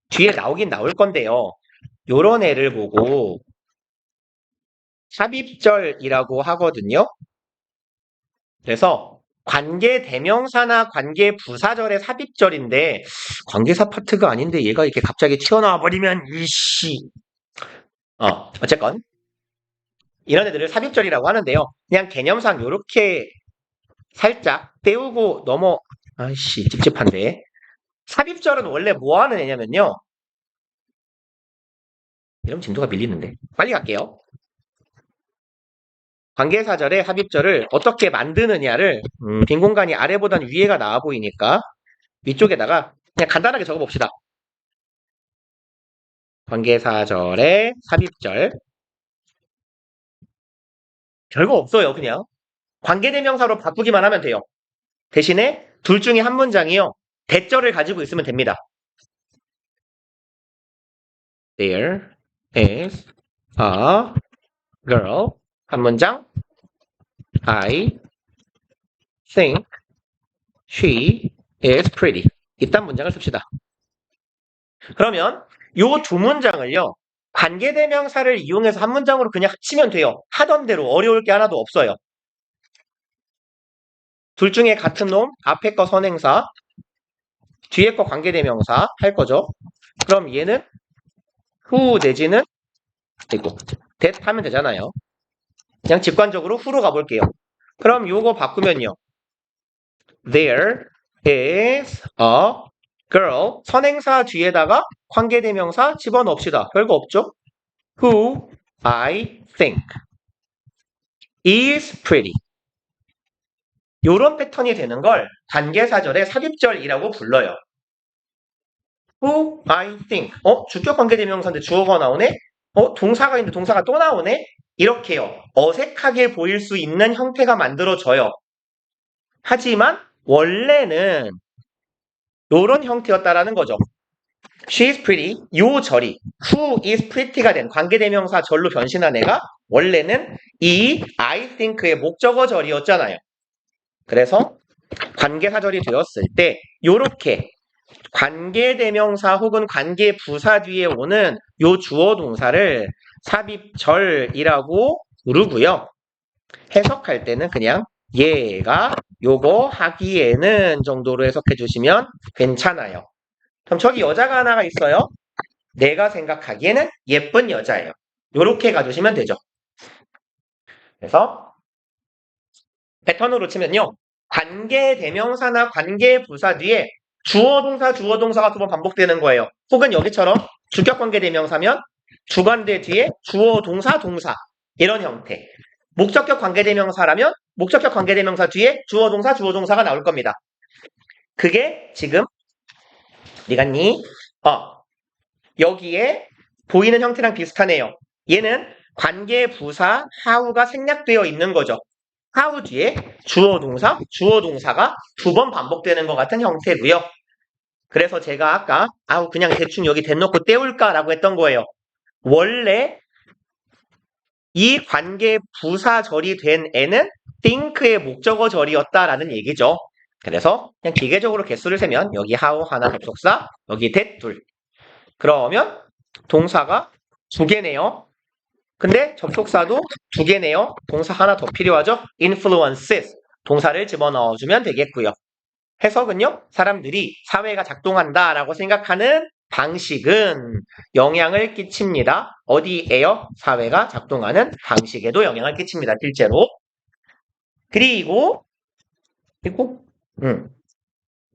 뒤에 나오긴 나올 건데요. 요런 애를 보고 삽입절이라고 하거든요. 그래서 관계 대명사나 관계 부사절의 삽입절인데 관계사 파트가 아닌데 얘가 이렇게 갑자기 튀어나와 버리면 이씨. 어쨌건 이런 애들을 삽입절이라고 하는데요. 그냥 개념상 요렇게 살짝 떼우고 아이씨 찝찝한데. 삽입절은 원래 뭐 하는 애냐면요. 이러면 진도가 밀리는데. 빨리 갈게요. 관계사절의 삽입절을 어떻게 만드느냐를 빈 공간이 아래보다는 위에가 나와 보이니까 위쪽에다가 그냥 간단하게 적어봅시다. 관계사절의 삽입절. 별거 없어요. 그냥 관계대명사로 바꾸기만 하면 돼요. 대신에 둘 중에 한 문장이요. 대절을 가지고 있으면 됩니다. There is a girl. 한 문장. I think she is pretty. 이딴 문장을 씁시다. 그러면 요 두 문장을요. 관계대명사를 이용해서 한 문장으로 그냥 합치면 돼요. 하던 대로 어려울 게 하나도 없어요. 둘 중에 같은 놈, 앞에 거 선행사, 뒤에 거 관계대명사 할 거죠. 그럼 얘는 who 내지는 이거 that 하면 되잖아요. 그냥 직관적으로 who로 가볼게요. 그럼 요거 바꾸면요. There is a girl. 선행사 뒤에다가 관계대명사 집어넣읍시다. 별거 없죠? Who I think is pretty. 요런 패턴이 되는 걸 관계사절의 삽입절이라고 불러요. Who I think. 주격 관계대명사인데 주어가 나오네? 동사가 있는데 동사가 또 나오네? 이렇게요. 어색하게 보일 수 있는 형태가 만들어져요. 하지만 원래는 요런 형태였다라는 거죠. She is pretty. 요 절이 who is pretty가 된 관계대명사 절로 변신한 애가 원래는 이 I think의 목적어 절이었잖아요. 그래서 관계사절이 되었을 때 요렇게 관계대명사 혹은 관계부사 뒤에 오는 요 주어 동사를 삽입절이라고 부르고요. 해석할 때는 그냥 얘가 요거 하기에는 정도로 해석해 주시면 괜찮아요. 그럼 저기 여자가 하나가 있어요. 내가 생각하기에는 예쁜 여자예요. 요렇게 가주시면 되죠. 그래서 패턴으로 치면요. 관계대명사나 관계부사 뒤에 주어동사, 주어동사가 두 번 반복되는 거예요. 혹은 여기처럼 주격관계대명사면 주관대 뒤에 주어동사, 동사 이런 형태. 목적격 관계대명사라면 목적격 관계대명사 뒤에 주어동사, 주어동사가 나올 겁니다. 그게 지금 리갔니? 여기에 보이는 형태랑 비슷하네요. 얘는 관계부사 how가 생략되어 있는 거죠. how 뒤에 주어동사, 주어동사가 두 번 반복되는 것 같은 형태고요. 그래서 제가 아까 그냥 대충 여기 대놓고 떼울까라고 했던 거예요. 원래 이 관계부사절이 된 애는 think의 목적어절이었다라는 얘기죠. 그래서 그냥 기계적으로 개수를 세면 여기 how 하나 접속사, 여기 that 둘. 그러면 동사가 두 개네요. 근데 접속사도 두 개네요. 동사 하나 더 필요하죠? influences. 동사를 집어넣어주면 되겠고요. 해석은요. 사람들이 사회가 작동한다라고 생각하는 방식은 영향을 끼칩니다. 어디에요? 사회가 작동하는 방식에도 영향을 끼칩니다. 실제로. 그리고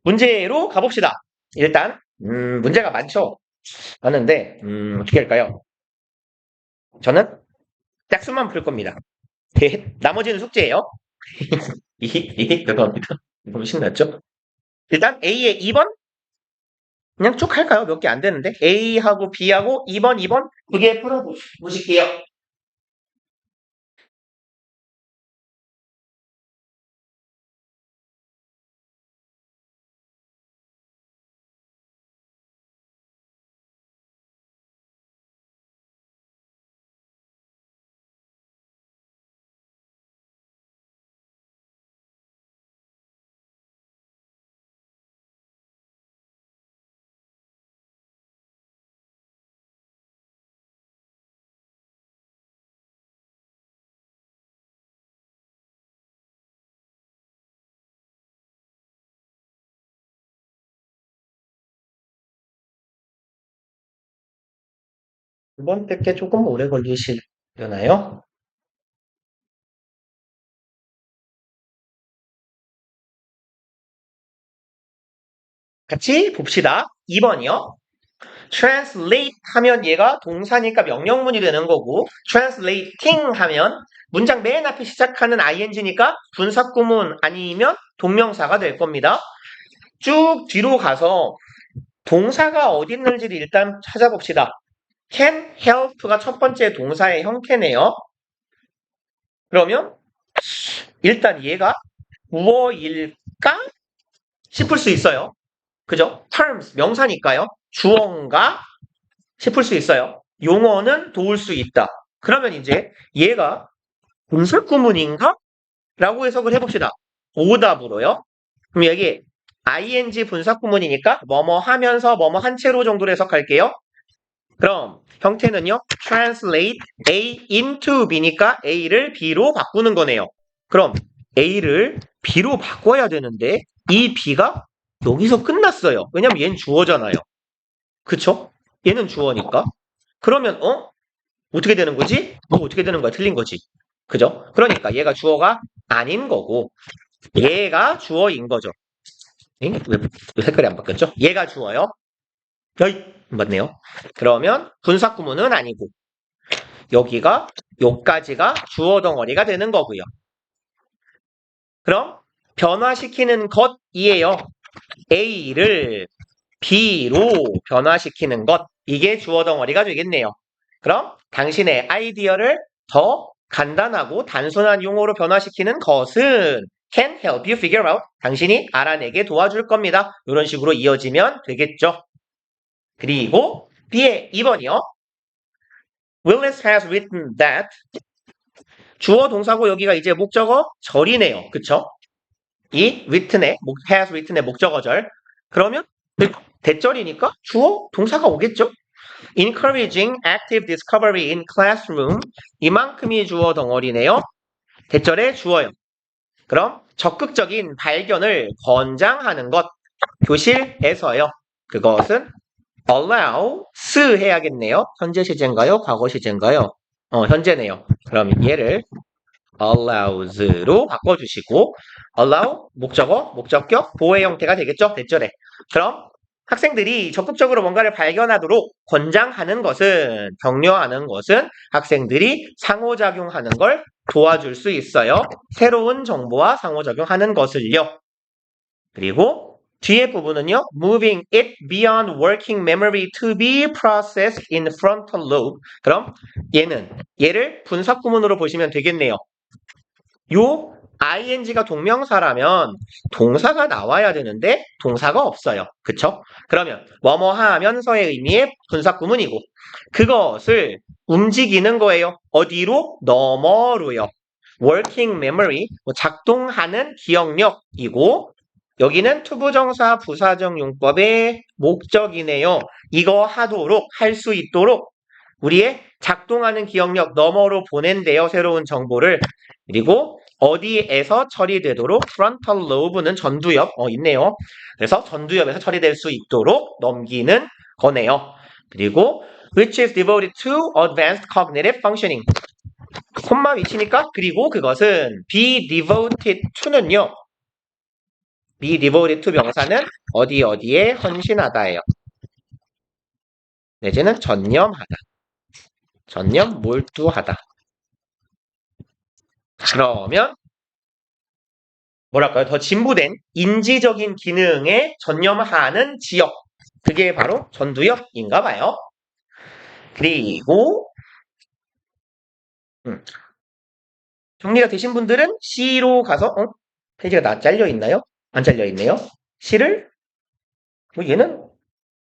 문제로 가봅시다. 일단 문제가 많죠. 많은데 어떻게 할까요? 저는 짝수만 풀 겁니다. 나머지는 숙제예요. 죄송합니다. 너무 신났죠? 일단 A의 2번 그냥 쭉 할까요? 몇 개 안 되는데 A하고 B하고 2번, 2번 두 개 풀어보실게요. 두 번째 게 조금 오래 걸리시려나요? 같이 봅시다. 2번이요. translate 하면 얘가 동사니까 명령문이 되는 거고 translating 하면 문장 맨 앞에 시작하는 ing니까 분사구문 아니면 동명사가 될 겁니다. 쭉 뒤로 가서 동사가 어디 있는지를 일단 찾아봅시다. can help가 첫 번째 동사의 형태네요. 그러면 일단 얘가 주어일까 싶을 수 있어요. 그죠? terms 명사니까요. 주어인가 싶을 수 있어요. 용어는 도울 수 있다. 그러면 이제 얘가 분사구문인가? 라고 해석을 해봅시다. 오답으로요. 그럼 여기 ing 분사구문이니까 뭐뭐 하면서 뭐뭐 한 채로 정도로 해석할게요. 그럼 형태는요. translate A into B니까 A를 B로 바꾸는 거네요. 그럼 A를 B로 바꿔야 되는데 이 B가 여기서 끝났어요. 왜냐면 얘는 주어잖아요. 그쵸? 얘는 주어니까. 그러면 어떻게 되는 거지? 어떻게 되는 거야? 틀린 거지. 그죠? 그러니까 얘가 주어가 아닌 거고 얘가 주어인 거죠. 왜 색깔이 안 바뀌었죠? 얘가 주어요. 맞네요. 그러면 분사구문은 아니고 여기가 요까지가 주어 덩어리가 되는 거고요. 그럼 변화시키는 것이에요. A를 B로 변화시키는 것. 이게 주어 덩어리가 되겠네요. 그럼 당신의 아이디어를 더 간단하고 단순한 용어로 변화시키는 것은 can help you figure out. 당신이 알아내게 도와줄 겁니다. 이런 식으로 이어지면 되겠죠. 그리고 B의 2번이요. Willis has written that 주어 동사고 여기가 이제 목적어 절이네요. 그쵸? 이 written의 has written의 목적어절. 그러면 대절이니까 주어 동사가 오겠죠? encouraging active discovery in classroom. 이만큼이 주어 덩어리네요. 대절에 주어요. 그럼 적극적인 발견을 권장하는 것. 교실에서요. 그것은 allow 스 해야겠네요. 현재 시제인가요? 과거 시제인가요? 현재네요. 그럼 얘를 allows로 바꿔주시고 allow 목적어, 목적격, 보호의 형태가 되겠죠? 대절에. 그럼 학생들이 적극적으로 뭔가를 발견하도록 권장하는 것은, 격려하는 것은 학생들이 상호작용하는 걸 도와줄 수 있어요. 새로운 정보와 상호작용하는 것을요. 그리고 뒤에 부분은요. Moving it beyond working memory to be processed in frontal lobe. 그럼 얘를 분사 구문으로 보시면 되겠네요. 요 ing가 동명사라면 동사가 나와야 되는데 동사가 없어요. 그쵸? 그러면 뭐뭐 하면서의 의미의 분사 구문이고 그것을 움직이는 거예요. 어디로? 너머로요. working memory, 작동하는 기억력이고 여기는 투부정사 부사적 용법의 목적이네요. 이거 하도록, 할 수 있도록 우리의 작동하는 기억력 너머로 보낸대요. 새로운 정보를. 그리고 어디에서 처리되도록 frontal lobe는 전두엽 있네요. 그래서 전두엽에서 처리될 수 있도록 넘기는 거네요. 그리고 which is devoted to advanced cognitive functioning. 콤마 위치니까 그리고 그것은 be devoted to는요. be devoted to 명사는 어디에 헌신하다예요. 내지는 전념하다. 전념 몰두하다. 그러면 뭐랄까요? 더 진부된 인지적인 기능에 전념하는 지역. 그게 바로 전두엽인가 봐요. 그리고 정리가 되신 분들은 C로 가서 페이지가 잘려 있나요? 안 잘려 있네요. C를 얘는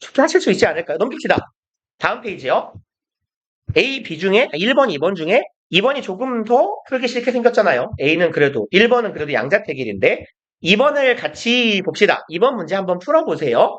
쉽게 하실 수 있지 않을까요? 넘깁시다. 다음 페이지요. A, B 중에 1번, 2번 중에 2번이 조금 더 풀기 쉽게 생겼잖아요. A는 그래도 1번은 그래도 양자택일인데 2번을 같이 봅시다. 2번 문제 한번 풀어보세요.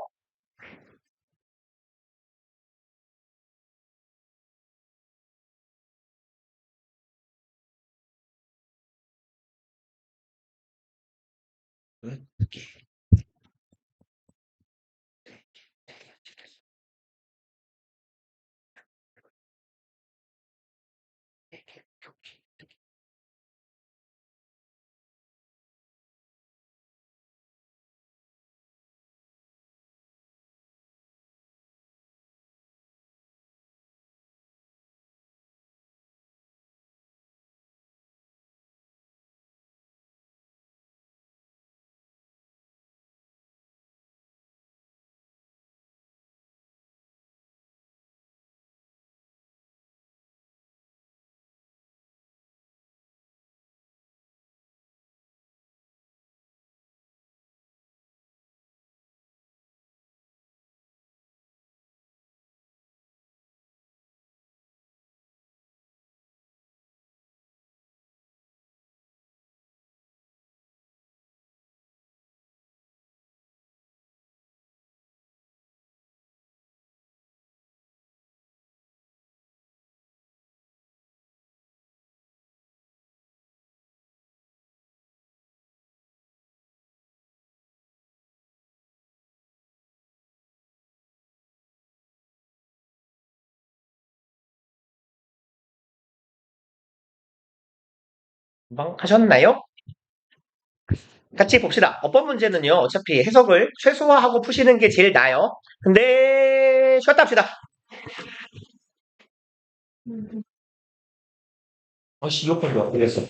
금방 하셨나요? 같이 봅시다. 어법 문제는요. 어차피 해석을 최소화하고 푸시는 게 제일 나아요. 근데 쉬었다 합시다. 아씨 이어폰이 왜 이랬어?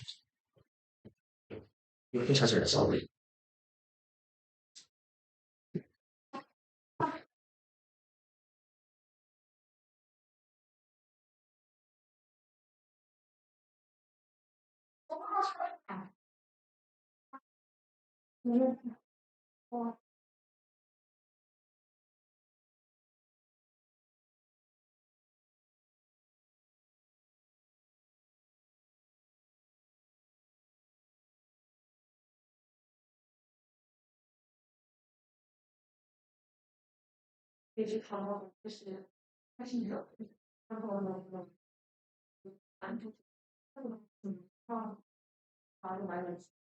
이어폰 찾으랬어.
하시죠. 그래서 안 좋게 말을 많이 했어요.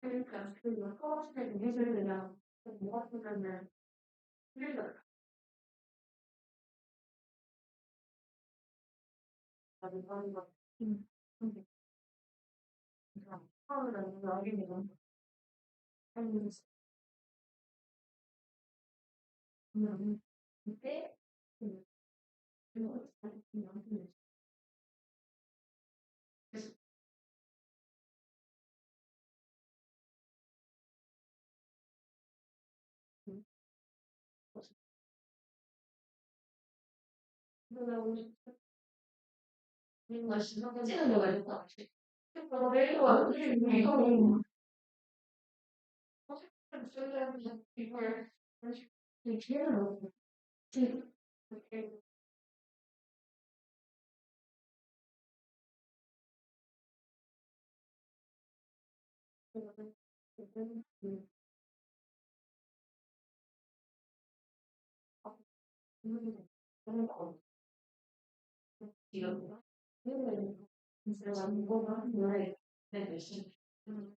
그러니까 그 커머스를 해줘야 되냐 뭐가 되냐면 그래서 나는 하는 거 처음에는 여기는 하는 그때 우리가 시선을 찌르려고 했다. 그래서 내일 완전히 이거 이걸 기회를 얻고 이렇게 진짜 완고가 노래 내듯이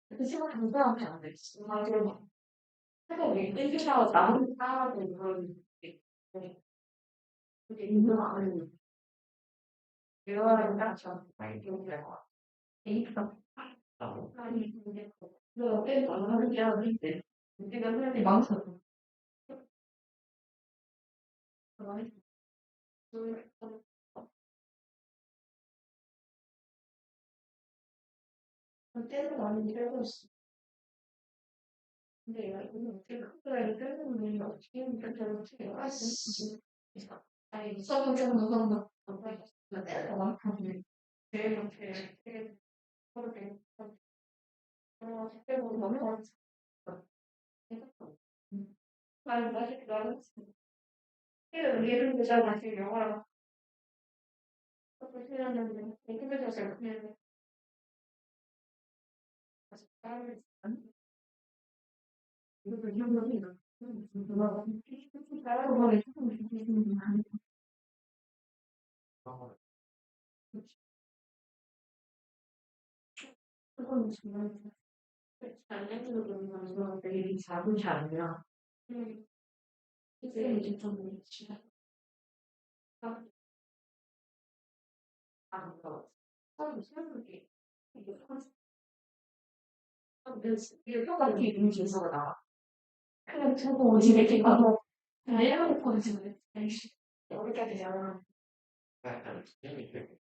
그 시간 감사하면 안 돼. 맞아. 새벽에 땡기다가 나무 따라서 그런 게 그게 유명한 유명한 좀 많이 기억날 것 같아. 데이터 많이 근데 그거 땡 나가는 게 아닌데 우리가 사람이 많거든. 그런 때는 많이 들고 있어. 근데 이거는 그거를 때문에 어떻게 어떻게 할수 있어? 아니 써본 적은 너무 때가 많거든. 제일 제일 그렇게 그때도 너무 어렸어. 나는 사실 나는 예를 들자 사실 영화를 보시려면 인터넷에서 그냥 다른 이것도 현명이다. 다른 거에 그건 정말 잘해주는 되게 작은 게 아니라 이제 이제 좀 작은 거 처음 세우는 게 이게 이게 똑같이 이름이 순서가 나와. 그냥 저거 어디 이렇게 가서 다양한 포즈를 여기까지 되면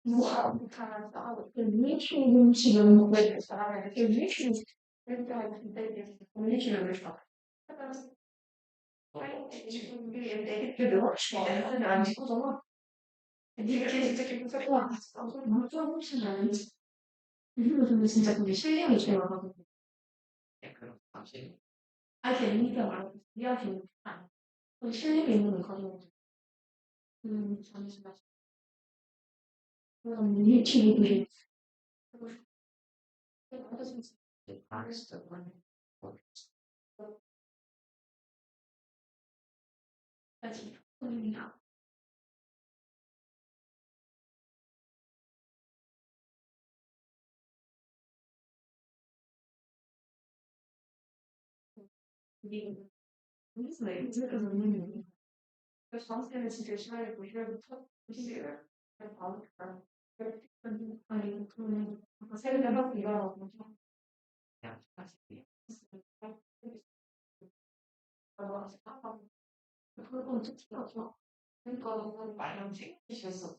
뭐가 못하면서 미친 음식을 먹을 사람을 이렇게 미친 일단 근데 미친을 먹어. 이게 내가 하는 안 싶어서 이렇게 진짜 기분 좋고 왔어. 무슨 음식 아닌지. 근데 진짜 그게 실력이 들어가고. 아, 이게 의미가 말고 이야기는 안. 실력이 있는 거거든요. 잠시만. 그럼 미치겠네. 다시 습니다 이게 무슨 얘기지? 그래서 정세는 진짜 심하게 보시려부터 보시기를 바로 아니 그러면 아까 세례를 하고 일어나고 그냥 다시 그건 특히나죠. 그러니까 너무 많이 움직이셨어.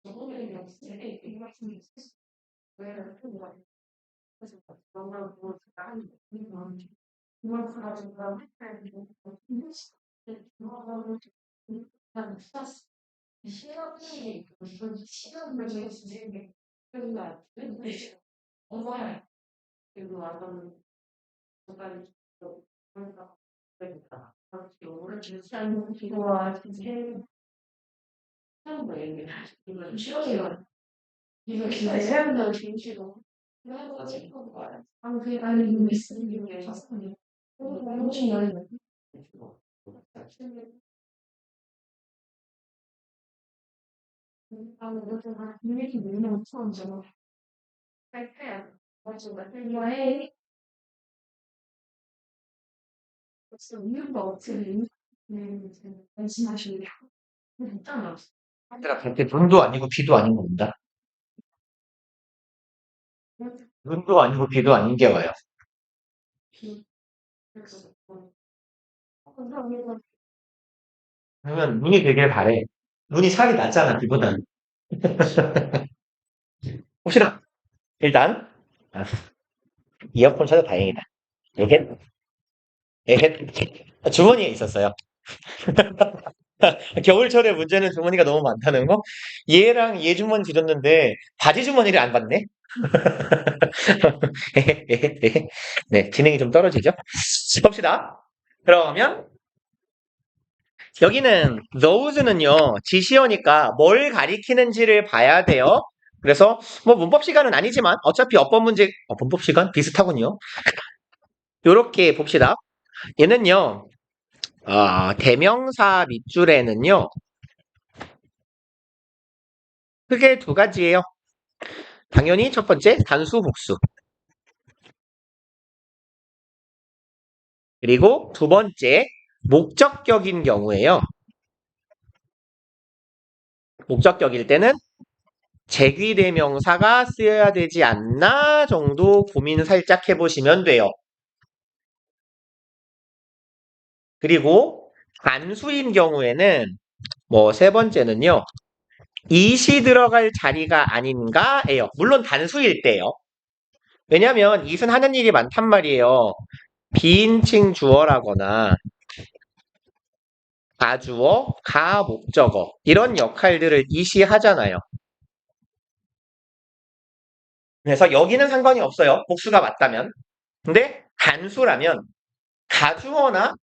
저번에 역시 이 말씀이 있었어. 왜 그런 거 같아. 그래서 뭔가 뭐 나는 이걸 가지고 그냥 스타스 시험이 무슨 시험을 지금 그런 엄마야 그리고 완전 정말 그러니까 그러니까 오늘 진짜 기도와 진짜 하는 거예요. 이거 싫어요. 이거 진짜 사람들 진짜로 그래서 싶은 거야. 그게 아니 이거 있으면 이게 자산이 너무 중요해요. 요즘 이렇게 밀면 처음 좀 할까요? 맞아, 맞아. 이거에 무슨 이유가 없지. 말씀하시는 게 있잖아.
얘들아, 그렇게 눈도 아니고 비도 아닌 겁니다. 눈도 아니고 비도 아닌 게 와요.
그래서 감사합니다.
그러면 눈이 되길 바래. 눈이 살이 낮잖아, 비보다는. 혹시나, 일단, 아, 이어폰 찾아 다행이다. 에헷, 에헷. 주머니에 있었어요. 겨울철에 문제는 주머니가 너무 많다는 거? 얘랑 얘 주머니 드렸는데, 바지 주머니를 안 받네? 네, 진행이 좀 떨어지죠? 봅시다. 그러면, 여기는 those는요, 지시어니까 뭘 가리키는지를 봐야 돼요. 그래서, 뭐, 문법 시간은 아니지만, 어차피 어법 문제, 문법 시간? 비슷하군요. 요렇게 봅시다. 얘는요, 대명사 밑줄에는요, 크게 두 가지예요. 당연히 첫 번째, 단수, 복수. 그리고 두 번째, 목적격인 경우에요. 목적격일 때는 제귀대명사가 쓰여야 되지 않나 정도 고민 살짝 해보시면 돼요. 그리고 단수인 경우에는 뭐 세 번째는요. it이 들어갈 자리가 아닌가예요. 물론 단수일 때요. 왜냐면 it은 하는 일이 많단 말이에요. 비인칭 주어라거나 가주어, 가목적어 이런 역할들을 it이 하잖아요. 그래서 여기는 상관이 없어요. 복수가 맞다면. 근데 단수라면 가주어나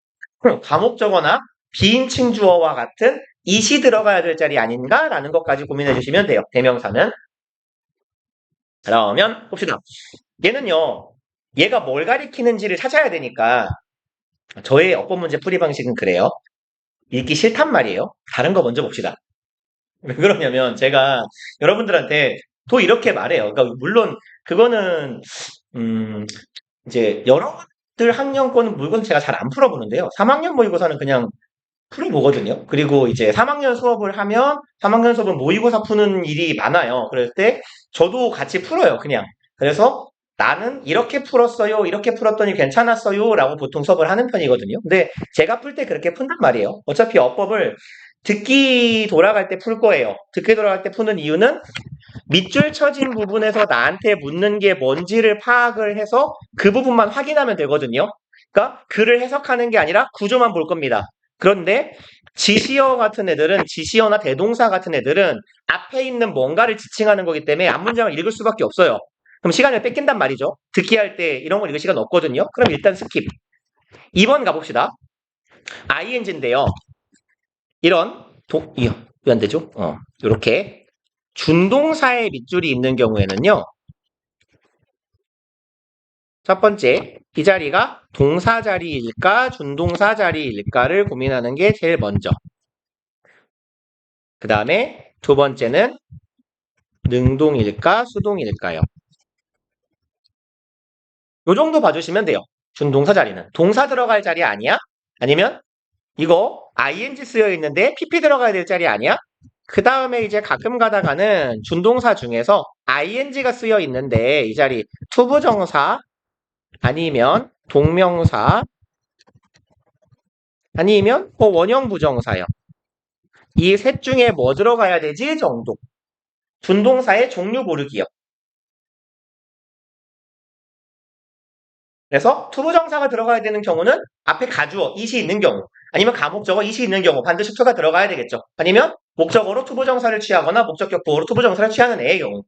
가목적어나 비인칭 주어와 같은 it이 들어가야 될 자리 아닌가라는 것까지 고민해 주시면 돼요. 대명사는. 그러면 봅시다. 얘는요. 얘가 뭘 가리키는지를 찾아야 되니까 저의 어법 문제 풀이 방식은 그래요. 읽기 싫단 말이에요. 다른 거 먼저 봅시다. 왜 그러냐면 제가 여러분들한테 또 이렇게 말해요. 그러니까 물론 그거는 이제 여러분들 학년 거는 물건 제가 잘 안 풀어보는데요. 3학년 모의고사는 그냥 풀어보거든요. 그리고 이제 3학년 수업을 하면 3학년 수업은 모의고사 푸는 일이 많아요. 그럴 때 저도 같이 풀어요. 그냥. 그래서 나는 이렇게 풀었어요. 이렇게 풀었더니 괜찮았어요. 라고 보통 수업을 하는 편이거든요. 근데 제가 풀 때 그렇게 푼단 말이에요. 어차피 어법을 듣기 돌아갈 때 풀 거예요. 듣기 돌아갈 때 푸는 이유는 밑줄 쳐진 부분에서 나한테 묻는 게 뭔지를 파악을 해서 그 부분만 확인하면 되거든요. 그러니까 글을 해석하는 게 아니라 구조만 볼 겁니다. 그런데 지시어 같은 애들은 지시어나 대동사 같은 애들은 앞에 있는 뭔가를 지칭하는 거기 때문에 앞문장을 읽을 수밖에 없어요. 그럼 시간을 뺏긴단 말이죠. 듣기 할 때 이런 걸 읽을 시간 없거든요. 그럼 일단 스킵. 2번 가봅시다. ing인데요. 이런 왜 안 되죠? 이렇게 준동사의 밑줄이 있는 경우에는요. 첫 번째, 이 자리가 동사 자리일까, 준동사 자리일까를 고민하는 게 제일 먼저. 그 다음에 두 번째는 능동일까, 수동일까요? 요 정도 봐주시면 돼요. 준동사 자리는. 동사 들어갈 자리 아니야? 아니면 이거 ing 쓰여 있는데 pp 들어가야 될 자리 아니야? 그 다음에 이제 가끔 가다가는 준동사 중에서 ing가 쓰여 있는데 이 자리 투부정사 아니면 동명사 아니면 뭐 원형 부정사요. 이 셋 중에 뭐 들어가야 되지 정도. 준동사의 종류 고르기요. 그래서 투부정사가 들어가야 되는 경우는 앞에 가주어, 이시 있는 경우 아니면 가목적어, 이시 있는 경우 반드시 투가 들어가야 되겠죠. 아니면 목적어로 투부정사를 취하거나 목적격 보어로 투부정사를 취하는 애의 경우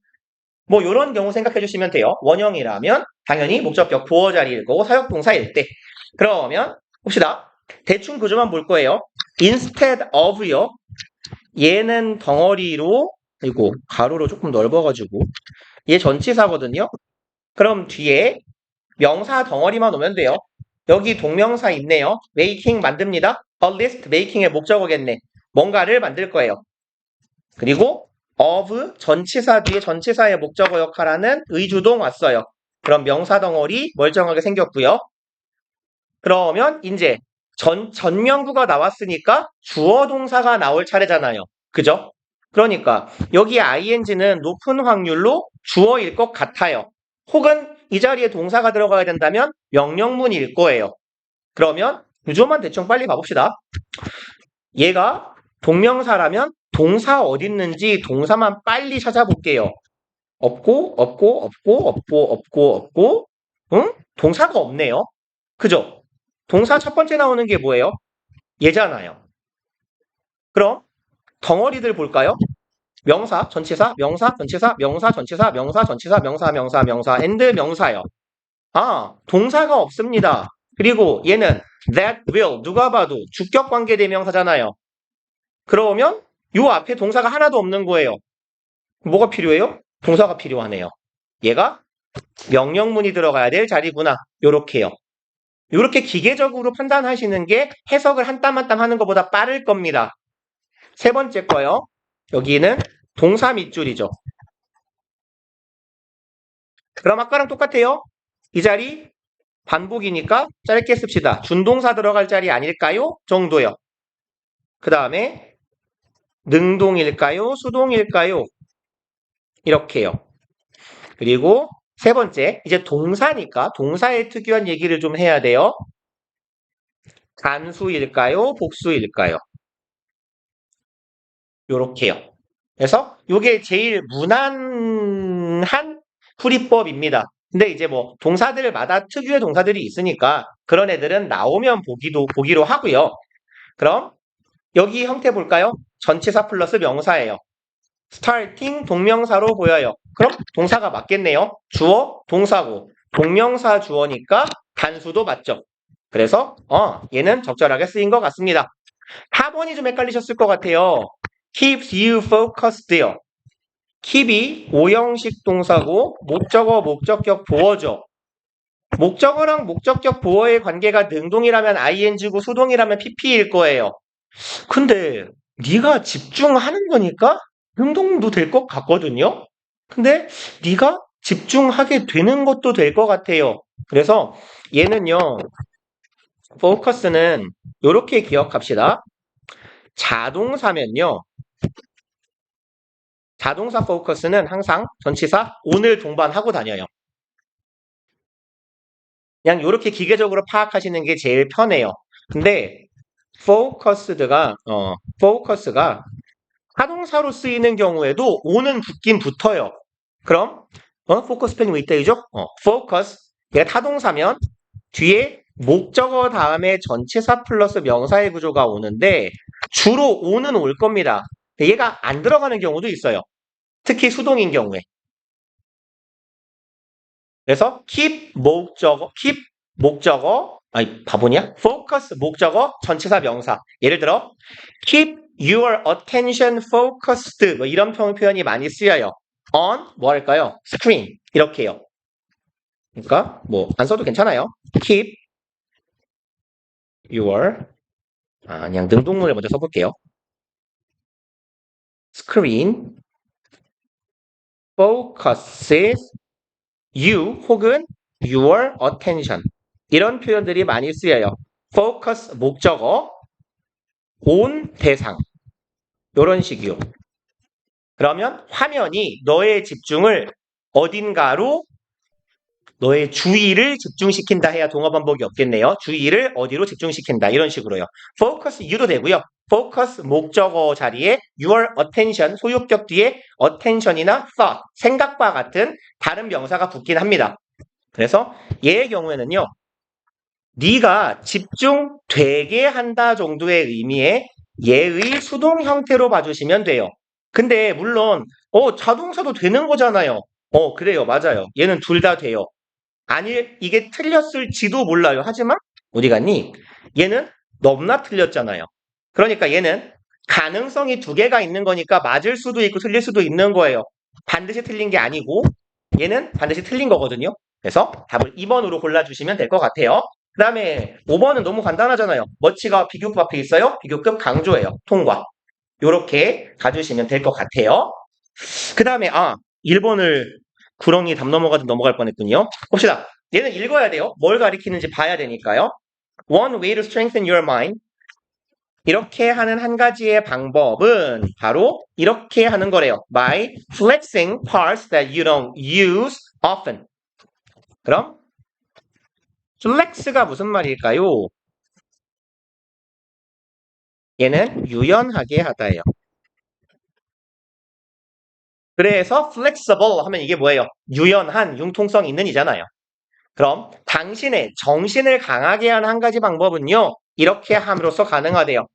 뭐 이런 경우 생각해 주시면 돼요. 원형이라면 당연히 목적격 보어 자리일 거고 사역동사일 때. 그러면 봅시다. 대충 구조만 볼 거예요. instead of요. 얘는 덩어리로 이거 가로로 조금 넓어가지고 얘 전치사거든요. 그럼 뒤에 명사 덩어리만 오면 돼요. 여기 동명사 있네요. making 만듭니다. a list making의 목적어겠네. 뭔가를 만들 거예요. 그리고 of 전치사 뒤에 전치사의 목적어 역할하는 의주동 왔어요. 그럼 명사 덩어리 멀쩡하게 생겼고요. 그러면 이제 전명구가 나왔으니까 주어 동사가 나올 차례잖아요. 그죠? 그러니까 여기 ing는 높은 확률로 주어일 것 같아요. 혹은 이 자리에 동사가 들어가야 된다면 명령문일 거예요. 그러면 구조만 대충 빨리 봐봅시다. 얘가 동명사라면 동사 어디 있는지 동사만 빨리 찾아볼게요. 없고, 응? 동사가 없네요. 그죠? 동사 첫 번째 나오는 게 뭐예요? 얘잖아요. 그럼 덩어리들 볼까요? 명사, 전치사, 명사, 전치사, 명사, 전치사, 명사, 전치사, 명사, and 명사요. 아, 동사가 없습니다. 그리고 얘는 that will, 누가 봐도 주격 관계 대명사잖아요. 그러면 요 앞에 동사가 하나도 없는 거예요. 뭐가 필요해요? 동사가 필요하네요. 얘가 명령문이 들어가야 될 자리구나. 요렇게요. 요렇게 기계적으로 판단하시는 게 해석을 한 땀 한 땀 하는 것보다 빠를 겁니다. 세 번째 거요. 여기는 동사 밑줄이죠. 그럼 아까랑 똑같아요. 이 자리 반복이니까 짧게 씁시다. 준동사 들어갈 자리 아닐까요? 정도요. 그 다음에 능동일까요? 수동일까요? 이렇게요. 그리고 세 번째, 이제 동사니까 동사에 특유한 얘기를 좀 해야 돼요. 단수일까요? 복수일까요? 요렇게요. 그래서 이게 제일 무난한 풀이법입니다. 근데 이제 뭐 동사들마다 특유의 동사들이 있으니까 그런 애들은 나오면 보기로 하고요. 그럼 여기 형태 볼까요? 전치사 플러스 명사예요. starting 동명사로 보여요. 그럼 동사가 맞겠네요. 주어 동사고 동명사 주어니까 단수도 맞죠. 그래서 얘는 적절하게 쓰인 것 같습니다. 4번이 좀 헷갈리셨을 것 같아요. keeps you focused요. keep이 오형식 동사고 목적어, 목적격 보어죠. 목적어랑 목적격 보어의 관계가 능동이라면 ing고 수동이라면 pp일 거예요. 근데 네가 집중하는 거니까 능동도 될 것 같거든요. 근데 네가 집중하게 되는 것도 될 것 같아요. 그래서 얘는요. focus는 이렇게 기억합시다. 자동사면요. 자동사 focus는 항상 전치사 on을 동반하고 다녀요. 그냥 이렇게 기계적으로 파악하시는 게 제일 편해요. 근데 focus가 타동사로 쓰이는 경우에도 on은 붙긴 붙어요. 그럼 focus 스펠링 뭐 이때이죠? focus 얘가 타동사면 뒤에 목적어 다음에 전치사 플러스 명사의 구조가 오는데 주로 on은 올 겁니다. 얘가 안 들어가는 경우도 있어요. 특히 수동인 경우에. 그래서 keep 목적어 아니 바보냐? focus 목적어 전치사 명사. 예를 들어 keep your attention focused 뭐 이런 표현이 많이 쓰여요. on 뭐 할까요? screen 이렇게요. 그러니까 뭐 안 써도 괜찮아요. keep your 그냥 능동문을 먼저 써볼게요. screen focuses you 혹은 your attention 이런 표현들이 많이 쓰여요. focus 목적어, on 대상 이런 식이요. 그러면 화면이 너의 집중을 어딘가로 너의 주의를 집중시킨다 해야 동어 반복이 없겠네요. 주의를 어디로 집중시킨다 이런 식으로요. focus you도 되고요. focus 목적어 자리에 your attention 소유격 뒤에 attention이나 thought 생각과 같은 다른 명사가 붙긴 합니다. 그래서 얘의 경우에는요. 네가 집중되게 한다 정도의 의미의 얘의 수동 형태로 봐주시면 돼요. 근데 물론 자동사도 되는 거잖아요. 그래요. 맞아요. 얘는 둘 다 돼요. 아니 이게 틀렸을지도 몰라요. 하지만 어디 갔니? 얘는 너무나 틀렸잖아요. 그러니까 얘는 가능성이 두 개가 있는 거니까 맞을 수도 있고 틀릴 수도 있는 거예요. 반드시 틀린 게 아니고 얘는 반드시 틀린 거거든요. 그래서 답을 2번으로 골라주시면 될 것 같아요. 그 다음에 5번은 너무 간단하잖아요. 머치가 비교급 앞에 있어요. 비교급 강조예요. 통과. 요렇게 가주시면 될 것 같아요. 그 다음에 1번을 구렁이 담 넘어가듯 넘어갈 뻔했군요. 봅시다. 얘는 읽어야 돼요. 뭘 가리키는지 봐야 되니까요. One way to strengthen your mind. 이렇게 하는 한 가지의 방법은 바로 이렇게 하는 거래요. By flexing parts that you don't use often. 그럼 flex가 무슨 말일까요? 얘는 유연하게 하다예요. 그래서 flexible 하면 이게 뭐예요? 유연한, 융통성 있는 이잖아요. 그럼 당신의 정신을 강하게 하는 한 가지 방법은요. 이렇게 함으로써 가능하대요.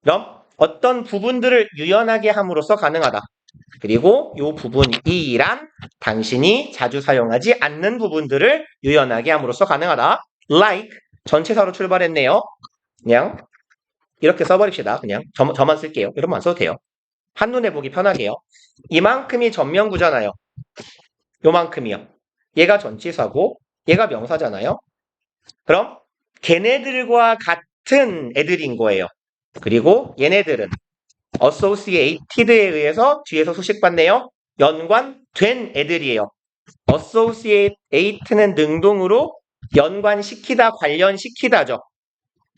그럼 어떤 부분들을 유연하게 함으로써 가능하다. 그리고 이 부분이란 당신이 자주 사용하지 않는 부분들을 유연하게 함으로써 가능하다. Like 전체사로 출발했네요. 그냥 이렇게 써버립시다. 그냥 저만 쓸게요. 이러면 안 써도 돼요. 한눈에 보기 편하게요. 이만큼이 전면구잖아요. 요만큼이요. 얘가 전치사고 얘가 명사잖아요. 그럼 걔네들과 같은 애들인 거예요. 그리고 얘네들은 associated에 의해서 뒤에서 수식받네요. 연관된 애들이에요. associate는 능동으로 연관시키다, 관련시키다죠.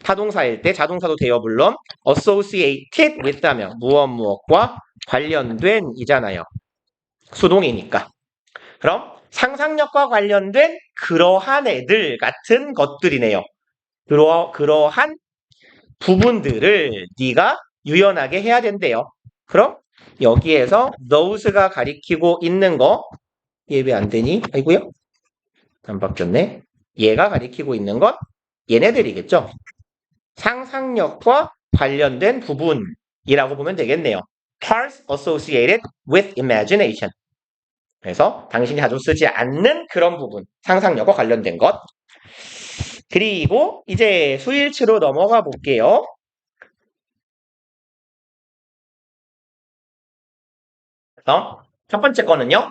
타동사일 때 자동사도 돼요. 물론 associated with 하면 무엇과 관련된 이잖아요. 수동이니까. 그럼 상상력과 관련된 그러한 애들 같은 것들이네요. 그러한 부분들을 네가 유연하게 해야 된대요. 그럼 여기에서 those가 가리키고 있는 거 얘 왜 안 되니? 아이고요. 안 바뀌었네. 얘가 가리키고 있는 건 얘네들이겠죠. 상상력과 관련된 부분이라고 보면 되겠네요. Parts associated with imagination. 그래서 당신이 자주 쓰지 않는 그런 부분, 상상력과 관련된 것. 그리고 이제 수일치로 넘어가 볼게요. 그래서 첫 번째 거는요.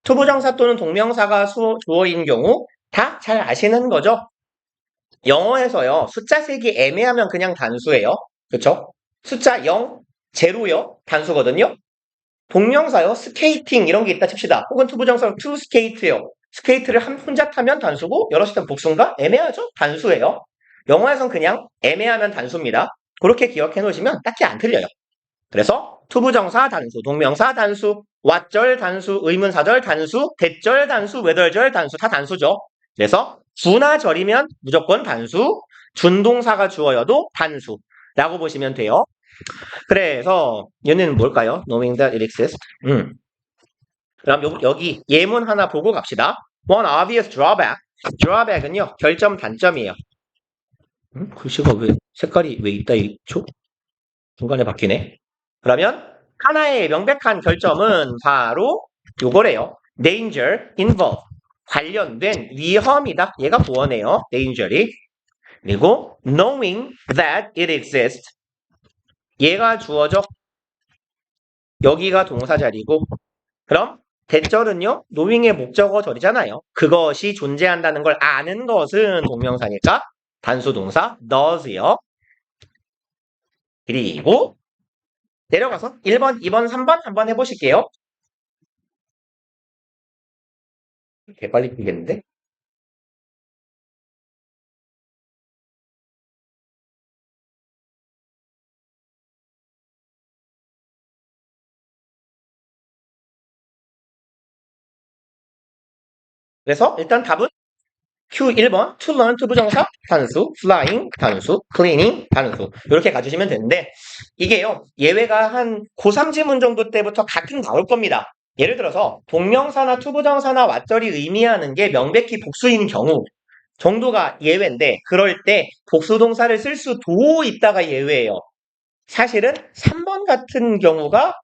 투부정사 또는 동명사가 주어인 경우 다 잘 아시는 거죠? 영어에서요. 숫자 세기 애매하면 그냥 단수예요. 그쵸? 숫자 0, 제로요. 단수거든요. 동명사요. 스케이팅 이런 게 있다 칩시다. 혹은 투부정사로 투 스케이트요. 스케이트를 혼자 타면 단수고 여럿이 타면 복수인가? 애매하죠? 단수예요. 영어에선 그냥 애매하면 단수입니다. 그렇게 기억해 놓으시면 딱히 안 틀려요. 그래서 투부정사 단수, 동명사 단수, 왓절 단수, 의문사절 단수, 대절 단수, 외덜절 단수 다 단수죠. 그래서 주나 절이면 무조건 단수, 준동사가 주어여도 단수라고 보시면 돼요. 그래서 얘는 뭘까요? Knowing that it exists. 그럼 여기 예문 하나 보고 갑시다. One obvious drawback. drawback은요. 결점 단점이에요. 글씨가 왜 색깔이 왜 있다 있죠? 중간에 바뀌네. 그러면 하나의 명백한 결점은 바로 요거래요. danger, involve. 관련된 위험이다. 얘가 보어네요. danger이. 그리고 knowing that it exists. 얘가 주어져. 여기가 동사 자리고. 그럼 대절은요, 노잉의 목적어 절이잖아요. 그것이 존재한다는 걸 아는 것은 동명사니까 단수 동사 does요. 그리고 내려가서 1번, 2번, 3번 한번 해보실게요. 개 빨리 풀겠는데? 그래서 일단 답은 Q 1번 to learn to 부정사 단수, flying 단수, cleaning 단수 이렇게 가주시면 되는데 이게요 예외가 한 고3 지문 정도 때부터 가끔 나올 겁니다. 예를 들어서 동명사나 to 부정사나 왓절이 의미하는 게 명백히 복수인 경우 정도가 예외인데 그럴 때 복수 동사를 쓸 수도 있다가 예외예요. 사실은 3번 같은 경우가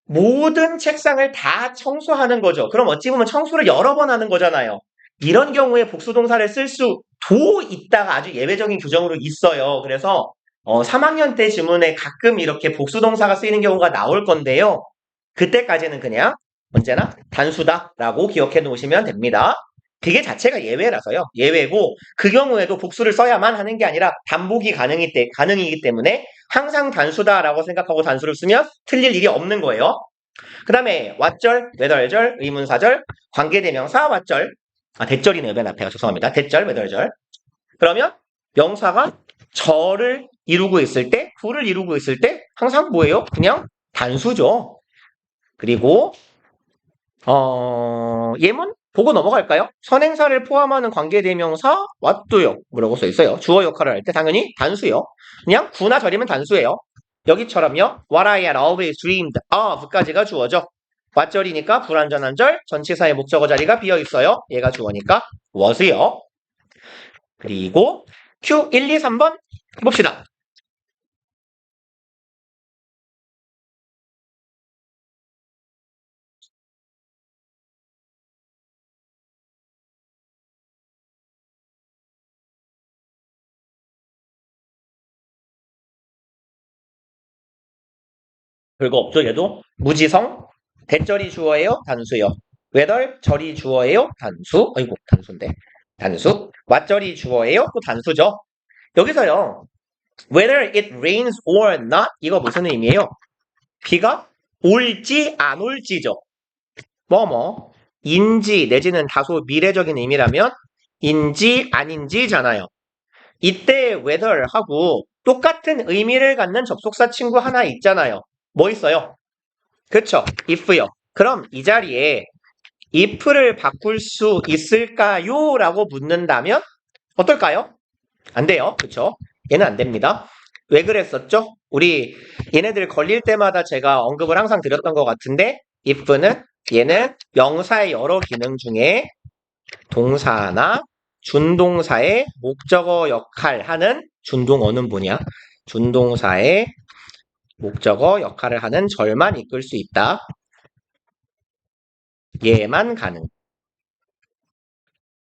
모든 책상을 다 청소하는 거죠. 그럼 어찌 보면 청소를 여러 번 하는 거잖아요. 이런 경우에 복수동사를 쓸 수도 있다가 아주 예외적인 규정으로 있어요. 그래서 3학년 때 지문에 가끔 이렇게 복수동사가 쓰이는 경우가 나올 건데요. 그때까지는 그냥 언제나 단수다라고 기억해 놓으시면 됩니다. 그게 자체가 예외라서요. 예외고 그 경우에도 복수를 써야만 하는 게 아니라 반복이 가능이기 때문에 항상 단수다라고 생각하고 단수를 쓰면 틀릴 일이 없는 거예요. 그 다음에 왓절, 외덜절, 의문사절, 관계대명사, 왓절. 대절이네요. 맨 앞에가 죄송합니다. 대절, 외덜절. 그러면 명사가 절을 이루고 있을 때, 구를 이루고 있을 때 항상 뭐예요? 그냥 단수죠. 그리고 예문 보고 넘어갈까요? 선행사를 포함하는 관계대명사 왓도요. 뭐라고 써 있어요? 주어 역할을 할 때 당연히 단수요. 그냥 구나 절이면 단수예요. 여기처럼요. What I had always dreamed of까지가 주어죠. 왓절이니까 불완전한 절, 전치사의 목적어 자리가 비어 있어요. 얘가 주어니까 was요. 그리고 Q 1, 2, 3번 해봅시다. 별거 없죠. 얘도 무지성, 대절이 주어예요. 단수요. 외덜, 절이 주어예요. 단수. 아이고 단수인데. 단수. 왓절이 주어예요. 또 단수죠. 여기서요. Whether it rains or not 이거 무슨 의미예요? 비가 올지 안 올지죠. 인지 내지는 다소 미래적인 의미라면 인지 아닌지잖아요. 이때 whether하고 똑같은 의미를 갖는 접속사 친구 하나 있잖아요. 뭐 있어요? 그쵸? if요. 그럼 이 자리에 if를 바꿀 수 있을까요? 라고 묻는다면 어떨까요? 안 돼요. 그쵸? 얘는 안 됩니다. 왜 그랬었죠? 우리 얘네들 걸릴 때마다 제가 언급을 항상 드렸던 것 같은데 if는 얘는 명사의 여러 기능 중에 동사나 준동사의 목적어 역할 하는 준동어는 뭐냐? 준동사의 목적어 역할을 하는 절만 이끌 수 있다. 얘만 가능.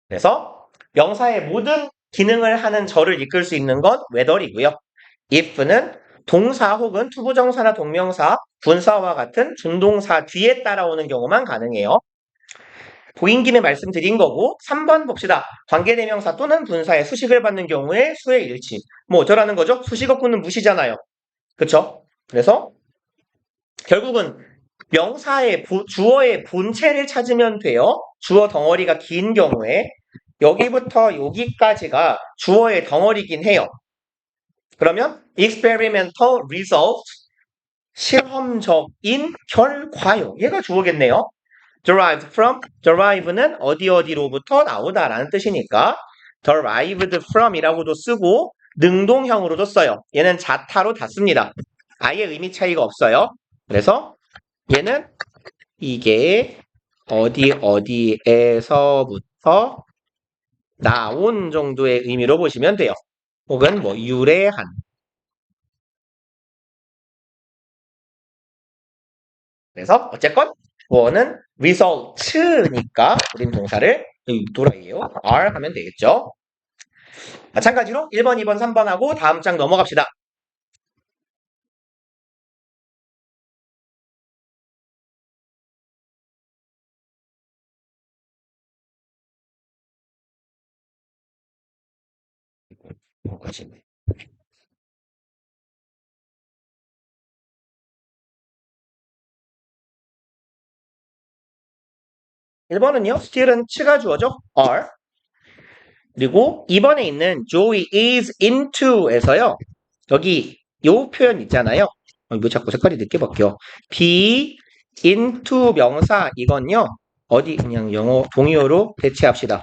그래서 명사의 모든 기능을 하는 절을 이끌 수 있는 건 whether이고요. if는 동사 혹은 투부정사나 동명사, 분사와 같은 준동사 뒤에 따라오는 경우만 가능해요. 보인 김에 말씀드린 거고 3번 봅시다. 관계대명사 또는 분사의 수식을 받는 경우에 수의 일치. 뭐 어쩌라는 거죠? 수식 어구는 무시잖아요. 그쵸? 그래서 결국은 명사의 주어의 본체를 찾으면 돼요. 주어 덩어리가 긴 경우에 여기부터 여기까지가 주어의 덩어리긴 해요. 그러면 experimental result 실험적인 결과요. 얘가 주어겠네요. derived from derive는 어디 어디로부터 나오다라는 뜻이니까 derived from이라고도 쓰고 능동형으로도 써요. 얘는 자타로 다 씁니다. 아예 의미 차이가 없어요. 그래서 얘는 이게 어디 어디에서부터 나온 정도의 의미로 보시면 돼요. 혹은 뭐 유래한. 그래서 어쨌건 주어는 result니까 우린 동사를 도라이에요. are 하면 되겠죠. 마찬가지로 1번, 2번, 3번하고 다음 장 넘어갑시다. 그치. 1번은요, still은 치가 주어죠. are. 그리고 2번에 있는 Joey is into에서요. 여기 요 표현 있잖아요. 왜 자꾸 색깔이 늦게 바뀌어? be into 명사 이건요. 어디 그냥 영어 동의어로 대체합시다.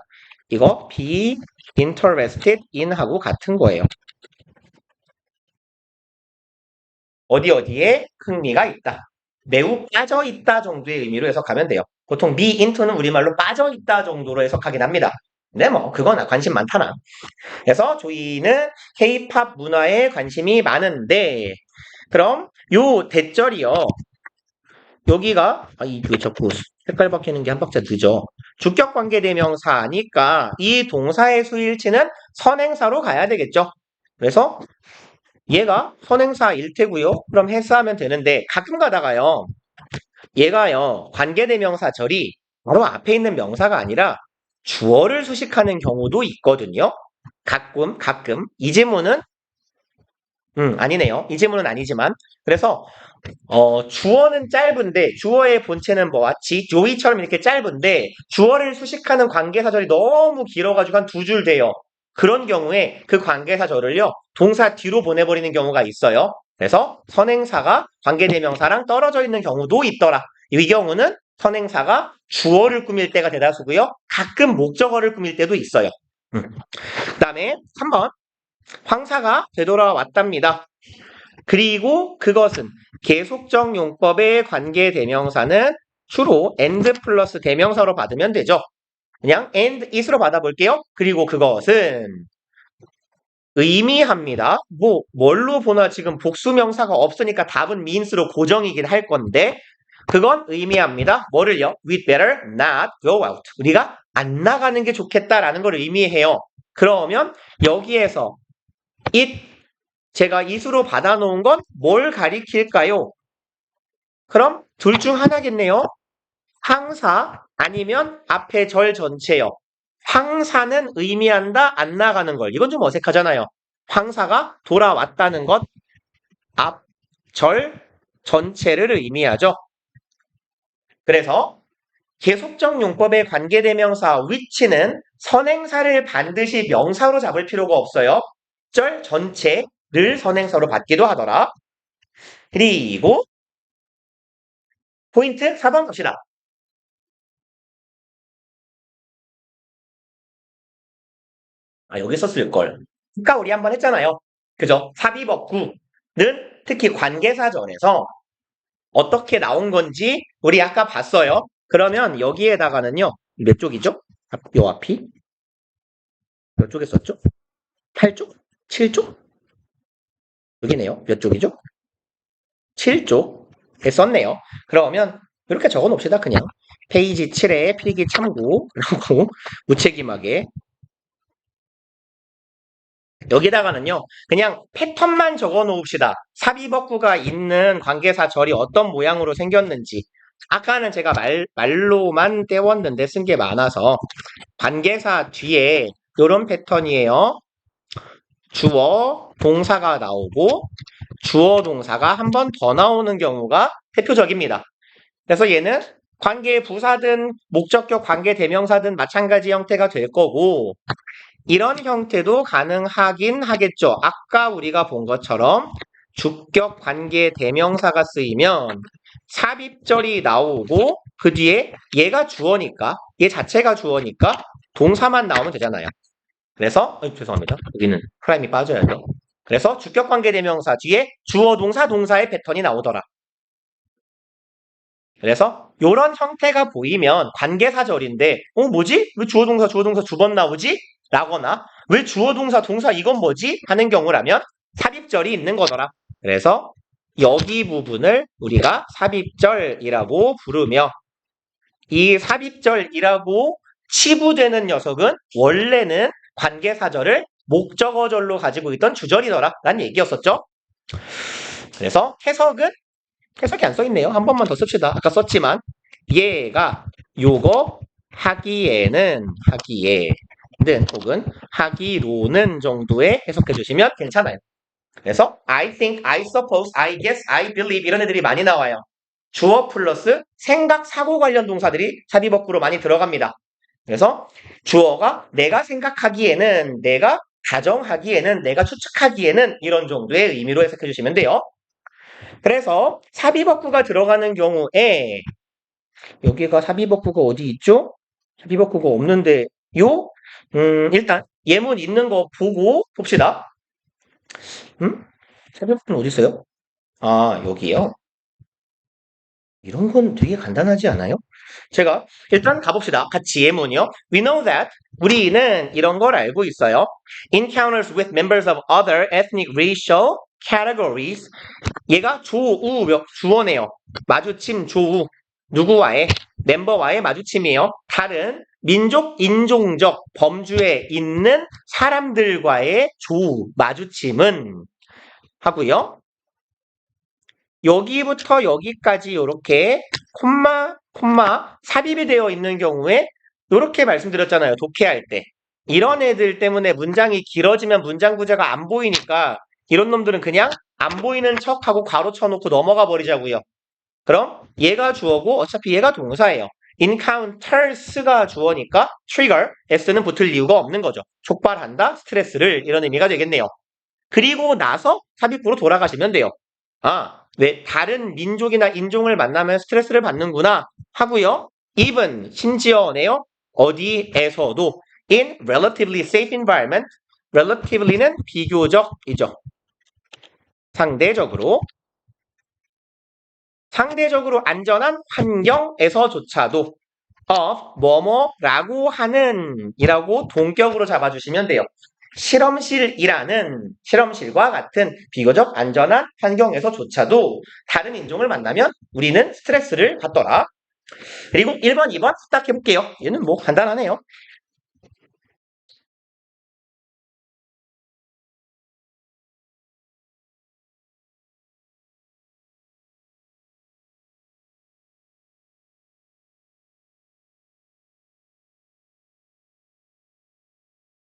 이거 be interested in 하고 같은 거예요. 어디에 흥미가 있다. 매우 빠져 있다 정도의 의미로 해석하면 돼요. 보통 be into는 우리말로 빠져 있다 정도로 해석하긴 합니다. 근데 뭐 그건 관심 많다나. 그래서 조이는 K-팝 문화에 관심이 많은데 그럼 요 대절이요. 여기가 왜 자꾸 색깔 바뀌는 게 한 박자 늦어. 주격 관계 대명사니까 이 동사의 수일치는 선행사로 가야 되겠죠. 그래서 얘가 선행사일 테고요. 그럼 했어하면 되는데 가끔 가다가요. 얘가요. 관계 대명사절이 바로 앞에 있는 명사가 아니라 주어를 수식하는 경우도 있거든요. 가끔. 이 지문은 아니네요. 이 지문은 아니지만 그래서 주어는 짧은데 주어의 본체는 뭐같이 조이처럼 이렇게 짧은데 주어를 수식하는 관계사절이 너무 길어가지고 한 두 줄 돼요. 그런 경우에 그 관계사절을요 동사 뒤로 보내버리는 경우가 있어요. 그래서 선행사가 관계대명사랑 떨어져 있는 경우도 있더라. 이 경우는 선행사가 주어를 꾸밀 때가 대다수고요. 가끔 목적어를 꾸밀 때도 있어요. 그 다음에 3번 황사가 되돌아왔답니다. 그리고 그것은 계속적 용법의 관계 대명사는 주로 and 플러스 대명사로 받으면 되죠. 그냥 and it으로 받아볼게요. 그리고 그것은 의미합니다. 뭘로 보나 지금 복수명사가 없으니까 답은 means로 고정이긴 할 건데 그건 의미합니다. 뭐를요? We'd better not go out. 우리가 안 나가는 게 좋겠다라는 걸 의미해요. 그러면 여기에서 it 제가 it으로 받아놓은 건 뭘 가리킬까요? 그럼 둘 중 하나겠네요. 황사 아니면 앞에 절 전체요. 황사는 의미한다 안 나가는 걸. 이건 좀 어색하잖아요. 황사가 돌아왔다는 것 앞 절 전체를 의미하죠. 그래서 계속적 용법의 관계대명사 which는 선행사를 반드시 명사로 잡을 필요가 없어요. 절 전체를 선행사로 받기도 하더라. 그리고 포인트 4번 갑시다. 여기 썼을걸. 그러니까 우리 한번 했잖아요. 그죠? 삽입어구는 특히 관계사절에서 어떻게 나온 건지 우리 아까 봤어요. 그러면 여기에다가는요. 몇 쪽이죠? 요 앞이? 몇 쪽에 썼죠? 8쪽? 7쪽? 여기네요. 몇 쪽이죠? 7쪽에 썼네요. 그러면 이렇게 적어 놓읍시다. 그냥 페이지 7에 필기 참고라고 무책임하게 여기다가는요, 그냥 패턴만 적어 놓읍시다. 삽입어구가 있는 관계사절이 어떤 모양으로 생겼는지. 아까는 제가 말로만 떼웠는데 쓴 게 많아서 관계사 뒤에 이런 패턴이에요. 주어, 동사가 나오고 주어, 동사가 한 번 더 나오는 경우가 대표적입니다. 그래서 얘는 관계 부사든 목적격 관계 대명사든 마찬가지 형태가 될 거고 이런 형태도 가능하긴 하겠죠. 아까 우리가 본 것처럼 주격 관계 대명사가 쓰이면 삽입절이 나오고 그 뒤에 얘가 주어니까 얘 자체가 주어니까 동사만 나오면 되잖아요. 그래서 죄송합니다. 여기는 프라임이 빠져야 돼. 그래서 주격 관계 대명사 뒤에 주어 동사 동사의 패턴이 나오더라. 그래서 이런 형태가 보이면 관계사절인데 뭐지? 왜 주어 동사 두 번 나오지? 라거나 왜 주어 동사 동사 이건 뭐지? 하는 경우라면 삽입절이 있는 거더라. 그래서 여기 부분을 우리가 삽입절이라고 부르며 이 삽입절이라고 치부되는 녀석은 원래는 관계사절을 목적어절로 가지고 있던 주절이더라 라는 얘기였었죠. 그래서 해석이 안 써있네요. 한 번만 더 씁시다. 아까 썼지만 얘가 요거 하기에는 혹은 가정하기로는 정도의 해석해 주시면 괜찮아요. 그래서 I think, I suppose, I guess, I believe 이런 애들이 많이 나와요. 주어 플러스 생각, 사고 관련 동사들이 삽입어구로 많이 들어갑니다. 그래서 주어가 내가 생각하기에는, 내가 가정하기에는, 내가 추측하기에는 이런 정도의 의미로 해석해 주시면 돼요. 그래서 삽입어구가 들어가는 경우에 여기가 삽입어구가 어디 있죠? 삽입어구가 없는데요. 일단 예문 있는 거 보고 봅시다. 삽입어구는 어디 있어요? 아, 여기요. 이런 건 되게 간단하지 않아요? 제가 일단 가봅시다. 같이 예문이요. We know that 우리는 이런 걸 알고 있어요. Encounters with members of other ethnic racial categories. 얘가 조우 주어네요. 마주침 조우. 누구와의? 멤버와의 마주침이에요. 다른 민족, 인종적 범주에 있는 사람들과의 조우, 마주침은 하고요. 여기부터 여기까지 이렇게 콤마 삽입이 되어 있는 경우에 이렇게 말씀드렸잖아요. 독해할 때. 이런 애들 때문에 문장이 길어지면 문장 구조가 안 보이니까 이런 놈들은 그냥 안 보이는 척하고 괄호 쳐놓고 넘어가 버리자고요. 그럼 얘가 주어고 어차피 얘가 동사예요. encounters가 주어니까 trigger, s는 붙을 이유가 없는 거죠. 촉발한다, 스트레스를 이런 의미가 되겠네요. 그리고 나서 삽입구로 돌아가시면 돼요. 아, 왜 다른 민족이나 인종을 만나면 스트레스를 받는구나 하고요. even 심지어네요. 어디에서도 in relatively safe environment. relativelly는 비교적이죠. 상대적으로 안전한 환경에서조차도 of 뭐뭐라고 하는 이라고 동격으로 잡아주시면 돼요. 실험실과 같은 비교적 안전한 환경에서조차도 다른 인종을 만나면 우리는 스트레스를 받더라. 그리고 1번, 2번 딱 해볼게요. 얘는 뭐 간단하네요.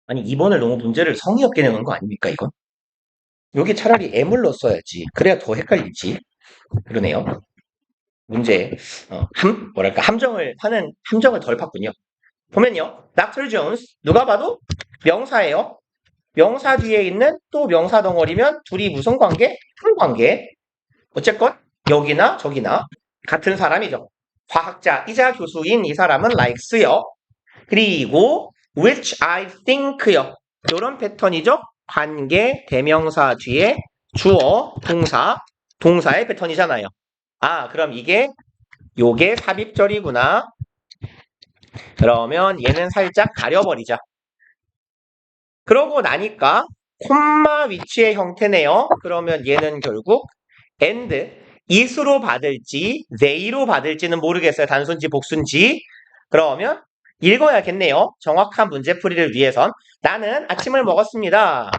아니 2번을 너무 문제를 성의 없게 내는 거 아닙니까 이건? 여기 차라리 M을 넣었어야지. 그래야 더 헷갈리지. 그러네요. 문제 함정을 덜 팠군요. 보면요. Dr. Jones 누가 봐도 명사예요. 명사 뒤에 있는 또 명사 덩어리면 둘이 무슨 관계? 한 관계. 어쨌건 여기나 저기나 같은 사람이죠. 과학자이자 교수인 이 사람은 likes요. 그리고 which I think요. 이런 패턴이죠. 관계 대명사 뒤에 주어 동사의 패턴이잖아요. 아, 그럼 요게 삽입절이구나. 그러면 얘는 살짝 가려버리자. 그러고 나니까 콤마 위치의 형태네요. 그러면 얘는 결국 and is로 받을지 they로 받을지는 모르겠어요. 단순지 복순지. 그러면 읽어야겠네요. 정확한 문제풀이를 위해선 나는 아침을 먹었습니다.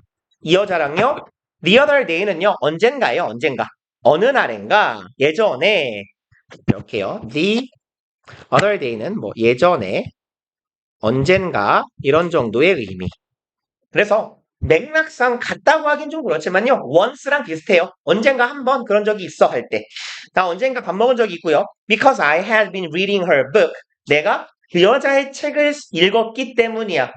이 여자랑요. The other day는요. 언젠가예요. 언젠가. 어느 날인가 예전에 이렇게요. The other day는 뭐 예전에 언젠가 이런 정도의 의미. 그래서 맥락상 같다고 하긴 좀 그렇지만요. once랑 비슷해요. 언젠가 한번 그런 적이 있어 할 때. 나 언젠가 밥 먹은 적이 있고요. Because I had been reading her book. 내가 그 여자의 책을 읽었기 때문이야.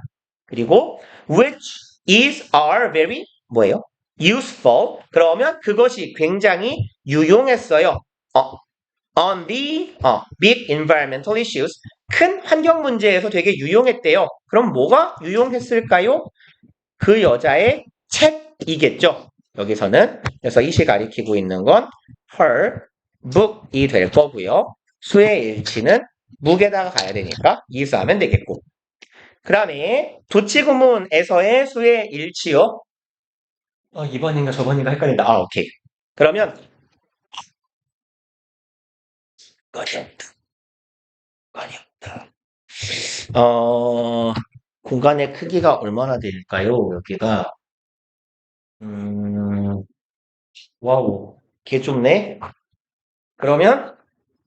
그리고 which is are very 뭐예요? useful. 그러면 그것이 굉장히 유용했어요. on the big environmental issues. 큰 환경 문제에서 되게 유용했대요. 그럼 뭐가 유용했을까요? 그 여자의 책이겠죠. 여기서는 그래서 이시 가리키고 있는 건 her book이 될 거고요. 수의 일치는 묵에다가 가야 되니까 이수하면 되겠고. 그 다음에 도치구문에서의 수의 일치요. 2번인가 저번인가 헷갈린다. 아, 오케이. 그러면 건이 없다. 공간의 크기가 얼마나 될까요? 여기가 와우, 개 좁네. 그러면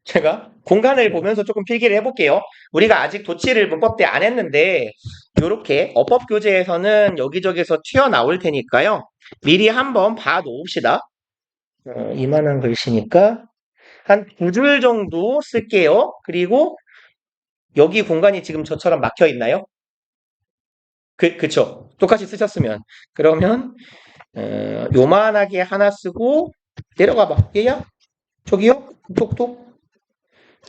제가 공간을 보면서 조금 필기를 해볼게요. 우리가 아직 도치를 문법 때 안 했는데 요렇게 어법 교재에서는 여기저기서 튀어나올 테니까요. 미리 한번 봐 놓읍시다. 이만한 글씨니까 한 2줄 정도 쓸게요. 그리고 여기 공간이 지금 저처럼 막혀 있나요? 그쵸. 똑같이 쓰셨으면. 그러면, 요만하게 하나 쓰고, 내려가 봐. 얘야? 저기요? 톡톡.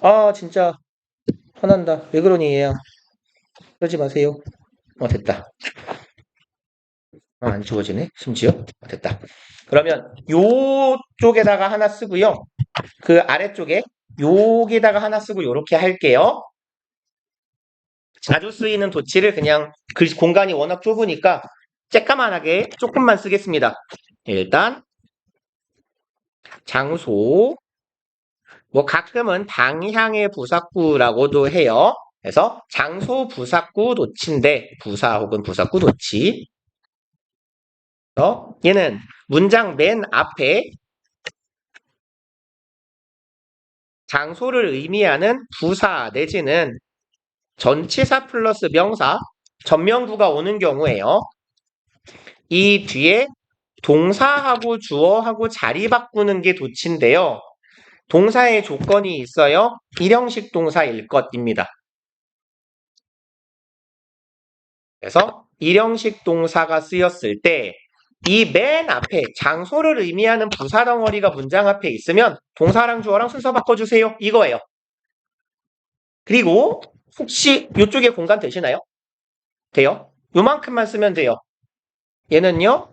아, 진짜, 화난다. 왜 그러니, 얘야? 그러지 마세요. 됐다. 안 지워지네, 심지어. 됐다. 그러면, 요쪽에다가 하나 쓰고요. 그 아래쪽에, 여기다가 하나 쓰고, 요렇게 할게요. 자주 쓰이는 도치를 그냥 공간이 워낙 좁으니까 쬐까만하게 조금만 쓰겠습니다. 일단 장소, 뭐 가끔은 방향의 부사구라고도 해요. 그래서 장소 부사구 도치인데 부사 혹은 부사구 도치. 얘는 문장 맨 앞에 장소를 의미하는 부사 내지는 전치사 플러스 명사, 전명구가 오는 경우에요. 이 뒤에 동사하고 주어하고 자리 바꾸는 게 도치인데요. 동사의 조건이 있어요. 일형식 동사일 것입니다. 그래서 일형식 동사가 쓰였을 때 이 맨 앞에 장소를 의미하는 부사 덩어리가 문장 앞에 있으면 동사랑 주어랑 순서 바꿔주세요. 이거예요. 그리고 혹시 이쪽에 공간 되시나요? 돼요? 요만큼만 쓰면 돼요. 얘는요.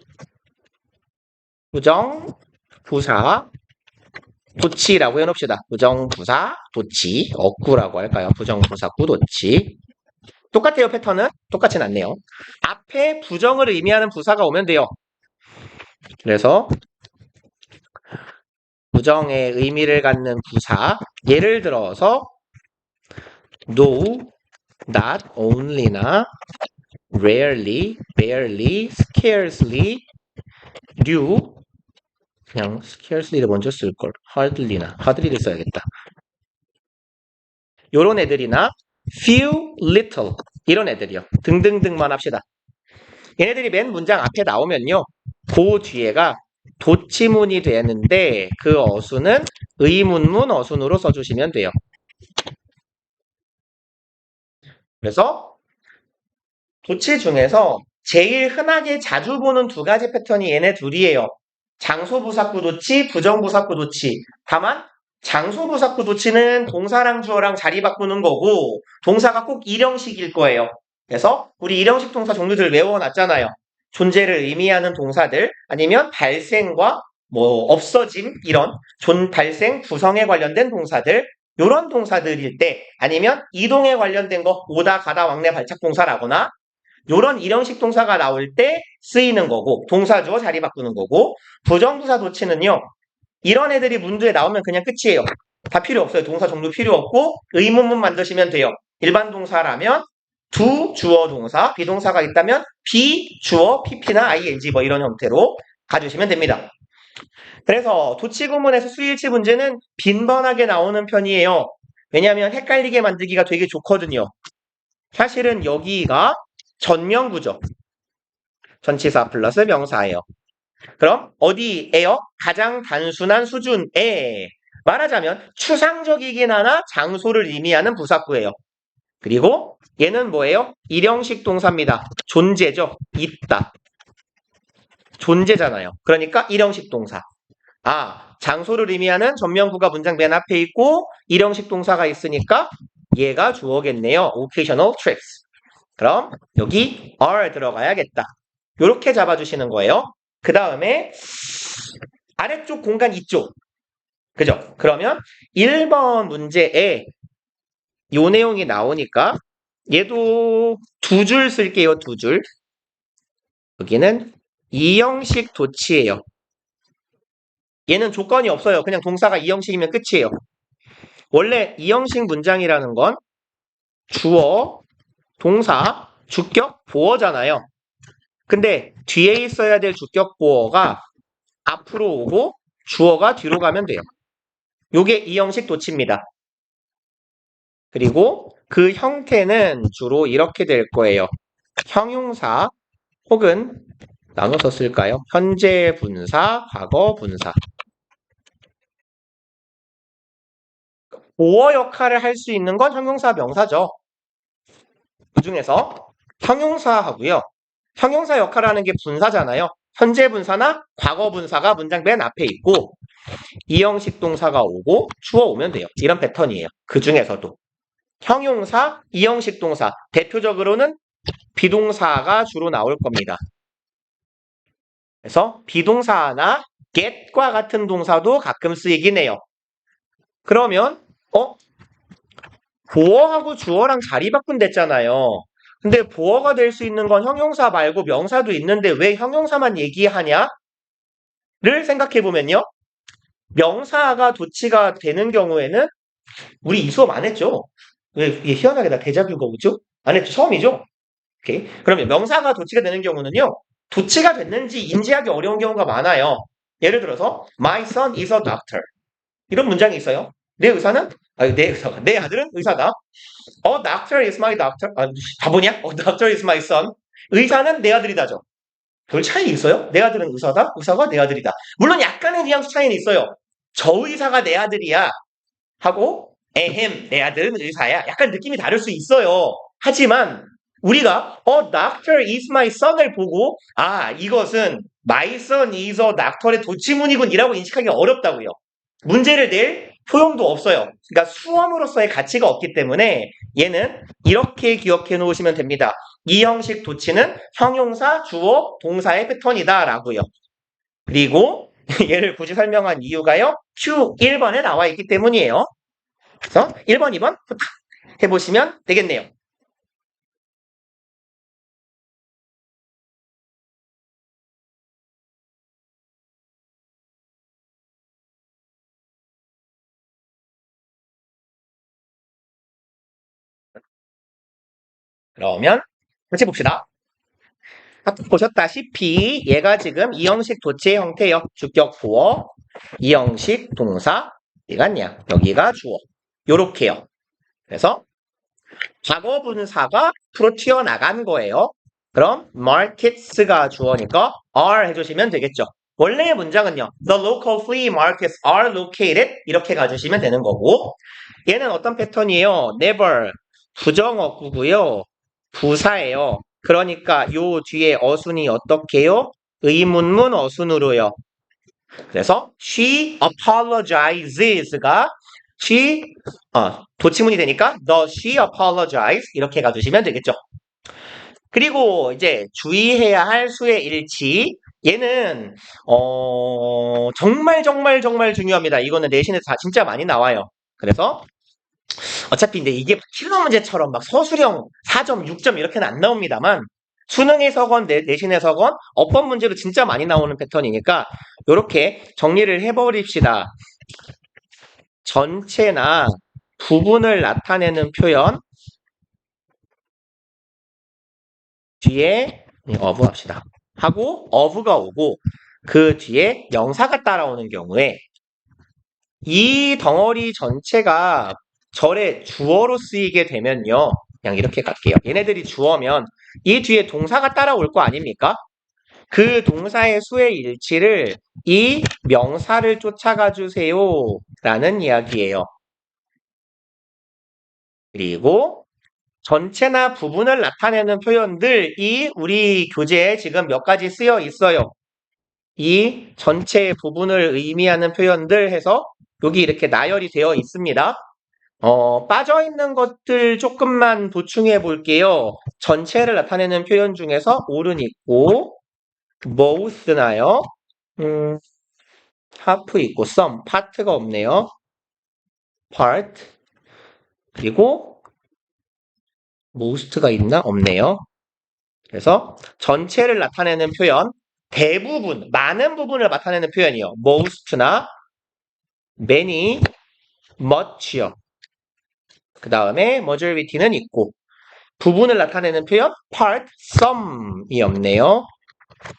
부정, 부사, 도치라고 해놓읍시다. 부정부사, 도치, 어구라고 할까요? 부정부사구, 도치. 똑같아요, 패턴은? 똑같진 않네요. 앞에 부정을 의미하는 부사가 오면 돼요. 그래서 부정의 의미를 갖는 부사, 예를 들어서 no, not only나 rarely, barely, scarcely, new, 그냥 scarcely를 먼저 쓸걸. hardly를 써야겠다. 요런 애들이나 few, little 이런 애들이요. 등등등만 합시다. 얘네들이 맨 문장 앞에 나오면요. 그 뒤에가 도치문이 되는데 그 어순은 의문문 어순으로 써주시면 돼요. 그래서 도치 중에서 제일 흔하게 자주 보는 두 가지 패턴이 얘네 둘이에요. 장소부사구 도치, 부정부사구 도치. 다만 장소부사구 도치는 동사랑 주어랑 자리 바꾸는 거고 동사가 꼭 일형식일 거예요. 그래서 우리 일형식 동사 종류들 외워놨잖아요. 존재를 의미하는 동사들 아니면 발생과 뭐 없어짐 이런 발생, 구성에 관련된 동사들 이런 동사들일 때 아니면 이동에 관련된 거 오다 가다 왕래 발착 동사라거나 이런 일형식 동사가 나올 때 쓰이는 거고 동사 주어 자리 바꾸는 거고 부정부사 도치는요. 이런 애들이 문제에 나오면 그냥 끝이에요. 다 필요 없어요. 동사 종류 필요 없고 의문문 만드시면 돼요. 일반 동사라면 두 주어 동사, 비동사가 있다면 비, 주어, pp나 ing 뭐 이런 형태로 가주시면 됩니다. 그래서 도치 구문에서 수일치 문제는 빈번하게 나오는 편이에요. 왜냐하면 헷갈리게 만들기가 되게 좋거든요. 사실은 여기가 전명구죠. 전치사 플러스 명사예요. 그럼 어디에요? 가장 단순한 수준에 말하자면 추상적이긴 하나 장소를 의미하는 부사구예요. 그리고 얘는 뭐예요? 일형식 동사입니다. 존재죠. 있다. 존재잖아요. 그러니까 일형식 동사. 장소를 의미하는 전명구가 문장 맨 앞에 있고 일형식 동사가 있으니까 얘가 주어겠네요. occasional trips. 그럼 여기 are 들어가야겠다. 이렇게 잡아주시는 거예요. 그 다음에 아래쪽 공간 이쪽. 그죠? 그러면 1번 문제에 요 내용이 나오니까 얘도 두 줄 쓸게요. 두 줄. 여기는 이형식 도치예요. 얘는 조건이 없어요. 그냥 동사가 이형식이면 끝이에요. 원래 이형식 문장이라는 건 주어, 동사, 주격, 보어잖아요. 근데 뒤에 있어야 될 주격 보어가 앞으로 오고 주어가 뒤로 가면 돼요. 요게 이형식 도치입니다. 그리고 그 형태는 주로 이렇게 될 거예요. 형용사 혹은 나눠서 쓸까요? 현재 분사, 과거 분사. 보어 역할을 할 수 있는 건 형용사, 명사죠. 그 중에서 형용사하고요. 형용사 역할을 하는 게 분사잖아요. 현재 분사나 과거 분사가 문장 맨 앞에 있고 이형식 동사가 오고 주어 오면 돼요. 이런 패턴이에요. 그 중에서도 형용사, 이형식 동사, 대표적으로는 비동사가 주로 나올 겁니다. 그래서 비동사나 get과 같은 동사도 가끔 쓰이긴 해요. 그러면 보어하고 주어랑 자리 바꾼댔잖아요. 근데 보어가 될 수 있는 건 형용사 말고 명사도 있는데 왜 형용사만 얘기하냐를 생각해보면요. 명사가 도치가 되는 경우에는 우리 이 수업 안 했죠? 왜 이게 희한하게 나 데자뷰가 오죠? 안 했죠? 처음이죠? 오케이. 그러면 명사가 도치가 되는 경우는요. 도치가 됐는지 인지하기 어려운 경우가 많아요. 예를 들어서 My son is a doctor. 이런 문장이 있어요. 내 아들은 의사다. Doctor is my doctor. 바보냐? Doctor is my son. 의사는 내 아들이다죠. 별 차이 있어요? 내 아들은 의사다? 의사가 내 아들이다. 물론 약간의 뉘앙스 차이는 있어요. 저 의사가 내 아들이야. 하고 에헴 내 아들은 의사야. 약간 느낌이 다를 수 있어요. 하지만 우리가 doctor is my son을 보고 이것은 my son is a doctor의 도치문이군 이라고 인식하기 어렵다고요. 문제를 낼 소용도 없어요. 그러니까 수험으로서의 가치가 없기 때문에 얘는 이렇게 기억해 놓으시면 됩니다. 이 형식 도치는 형용사, 주어, 동사의 패턴이다 라고요. 그리고 얘를 굳이 설명한 이유가요. Q 1번에 나와 있기 때문이에요. 그래서 1번, 2번 해보시면 되겠네요. 그러면 같이 봅시다. 보셨다시피 얘가 지금 이형식 도치의 형태예요. 주격 보어, 이형식 동사, 어디가 냐 여기가 주어. 요렇게요. 그래서 과거 분사가 앞으로 튀어나간 거예요. 그럼 markets가 주어니까 are 해주시면 되겠죠. 원래의 문장은요. The local flea markets are located 이렇게 가주시면 되는 거고 얘는 어떤 패턴이에요? never 부정어구고요. 부사예요. 그러니까 요 뒤에 어순이 어떻게요? 의문문 어순으로요. 그래서 she apologizes가 도치문이 되니까 she apologize 이렇게 가주시면 되겠죠. 그리고 이제 주의해야 할 수의 일치 얘는 정말 정말 정말 중요합니다. 이거는 내신에서 진짜 많이 나와요. 그래서 어차피 근데 이게 필러 문제처럼 막 서술형 4점, 6점 이렇게는 안 나옵니다만 수능에서건 내신에서건 어법 문제로 진짜 많이 나오는 패턴이니까 이렇게 정리를 해버립시다. 전체나 부분을 나타내는 표현 뒤에 of 합시다. 하고 of가 오고 그 뒤에 명사가 따라오는 경우에 이 덩어리 전체가 절의 주어로 쓰이게 되면요. 그냥 이렇게 갈게요. 얘네들이 주어면 이 뒤에 동사가 따라올 거 아닙니까? 그 동사의 수의 일치를 이 명사를 쫓아가 주세요. 라는 이야기예요. 그리고 전체나 부분을 나타내는 표현들이 우리 교재에 지금 몇 가지 쓰여 있어요. 이 전체 부분을 의미하는 표현들 해서 여기 이렇게 나열이 되어 있습니다. 빠져있는 것들 조금만 보충해 볼게요. 전체를 나타내는 표현 중에서 all은 있고 both나요? half 있고 some, part가 없네요. part 그리고 most가 있나? 없네요. 그래서 전체를 나타내는 표현 대부분, 많은 부분을 나타내는 표현이요. most나 many, much요. 그 다음에 majority는 있고 부분을 나타내는 표현 part, some이 없네요.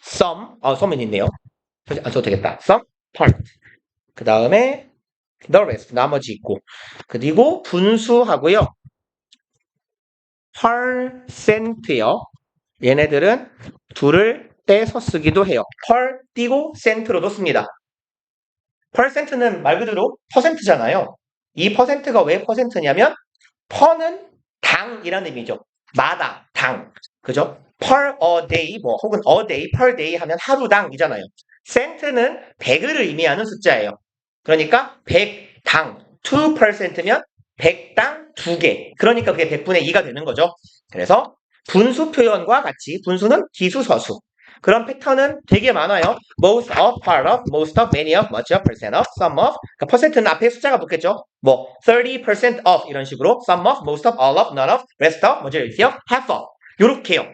some은 있네요. 저 되겠다. some, part. 그 다음에 the rest, 나머지 있고 그리고 분수하고요. %요. 얘네들은 둘을 떼서 쓰기도 해요. per 띄고 cent로도 씁니다. percent는 말 그대로 퍼센트잖아요. 이 퍼센트가 왜 퍼센트냐면 per는 당이라는 의미죠. 마다 당. 그죠? per a day 뭐 혹은 a day, per day 하면 하루당이잖아요. cent는 100을 의미하는 숫자예요. 그러니까 100당 2%면 100당 2개. 그러니까 그게 100분의 2가 되는 거죠. 그래서 분수 표현과 같이 분수는 기수서수. 그런 패턴은 되게 많아요. most of, part of, most of, many of, much of, percent of, some of. 그러니까 퍼센트는 앞에 숫자가 붙겠죠. 뭐 30% of 이런 식으로 some of, most of, all of, none of, rest of, majority of, half of. 요렇게요.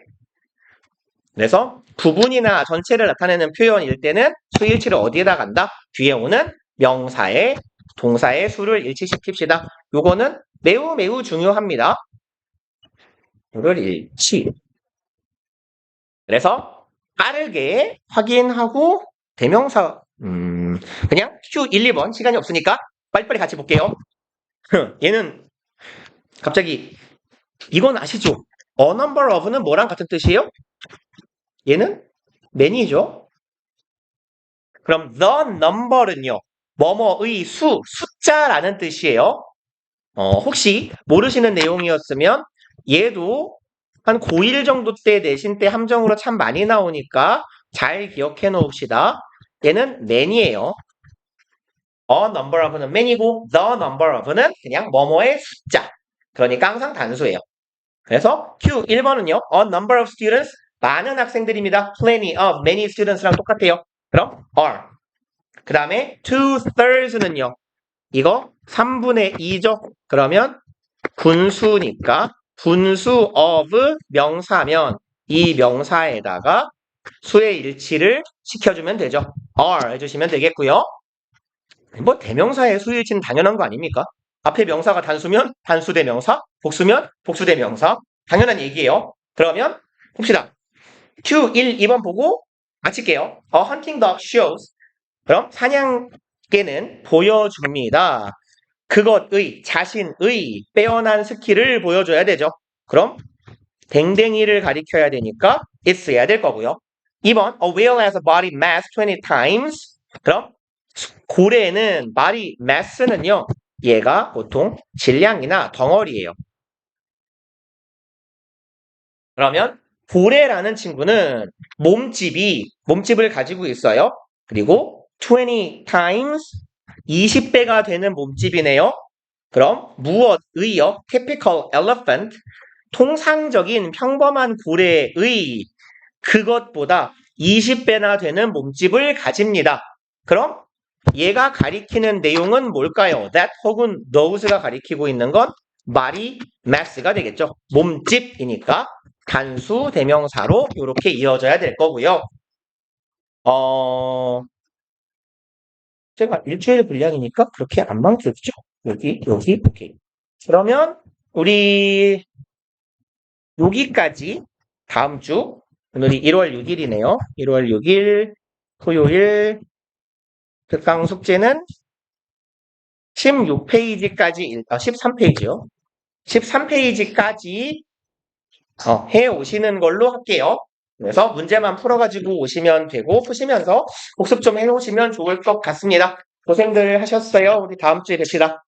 그래서 부분이나 전체를 나타내는 표현일 때는 수일치를 어디에다 간다? 뒤에 오는 명사의 동사의 수를 일치시킵시다. 요거는 매우 매우 중요합니다. 수를 일치. 그래서 빠르게 확인하고 대명사 그냥 Q 1, 2번 시간이 없으니까 빨리빨리 같이 볼게요. 얘는 갑자기 이건 아시죠? A number of는 뭐랑 같은 뜻이에요? 얘는 many죠. 그럼 the number는요. 뭐뭐의 수, 숫자라는 뜻이에요. 혹시 모르시는 내용이었으면 얘도 한 고1 정도 때 내신 때 함정으로 참 많이 나오니까 잘 기억해 놓읍시다. 얘는 many예요. A number of는 many고 the number of는 그냥 뭐뭐의 숫자. 그러니까 항상 단수예요. 그래서 Q 1번은요. A number of students 많은 학생들입니다. Plenty of many students랑 똑같아요. 그럼 are. 그 다음에 2/3는요. 이거 3분의 2죠. 그러면 분수니까 분수 of 명사면 이 명사에다가 수의 일치를 시켜주면 되죠. are 해주시면 되겠고요. 뭐 대명사의 수일치는 당연한 거 아닙니까? 앞에 명사가 단수면 단수 대명사, 복수면 복수 대명사. 당연한 얘기예요. 그러면 봅시다. Q1, 2번 보고 마칠게요. A hunting dog shows. 그럼 사냥개는 보여줍니다. 그것의, 자신의 빼어난 스킬을 보여줘야 되죠. 그럼 댕댕이를 가리켜야 되니까 it's 해야 될 거고요. 2번 A whale has a body mass 20 times. 그럼 고래는 body mass는요. 얘가 보통 질량이나 덩어리예요. 그러면 고래라는 친구는 몸집을 가지고 있어요. 그리고 20 times 20배가 되는 몸집이네요. 그럼 무엇의요? typical elephant 통상적인 평범한 고래의 그것보다 20배나 되는 몸집을 가집니다. 그럼 얘가 가리키는 내용은 뭘까요? that 혹은 those가 가리키고 있는 건 body mass가 되겠죠. 몸집이니까 단수 대명사로 이렇게 이어져야 될 거고요. 제가 일주일 분량이니까 그렇게 안 망쳤죠? 여기, 오케이. 그러면 우리 여기까지 다음 주 오늘이 1월 6일이네요. 1월 6일 토요일 특강 숙제는 16페이지까지 13페이지요. 13페이지까지 해 오시는 걸로 할게요. 그래서 문제만 풀어가지고 오시면 되고 푸시면서 복습 좀 해놓으시면 좋을 것 같습니다. 고생들 하셨어요. 우리 다음 주에 뵙시다.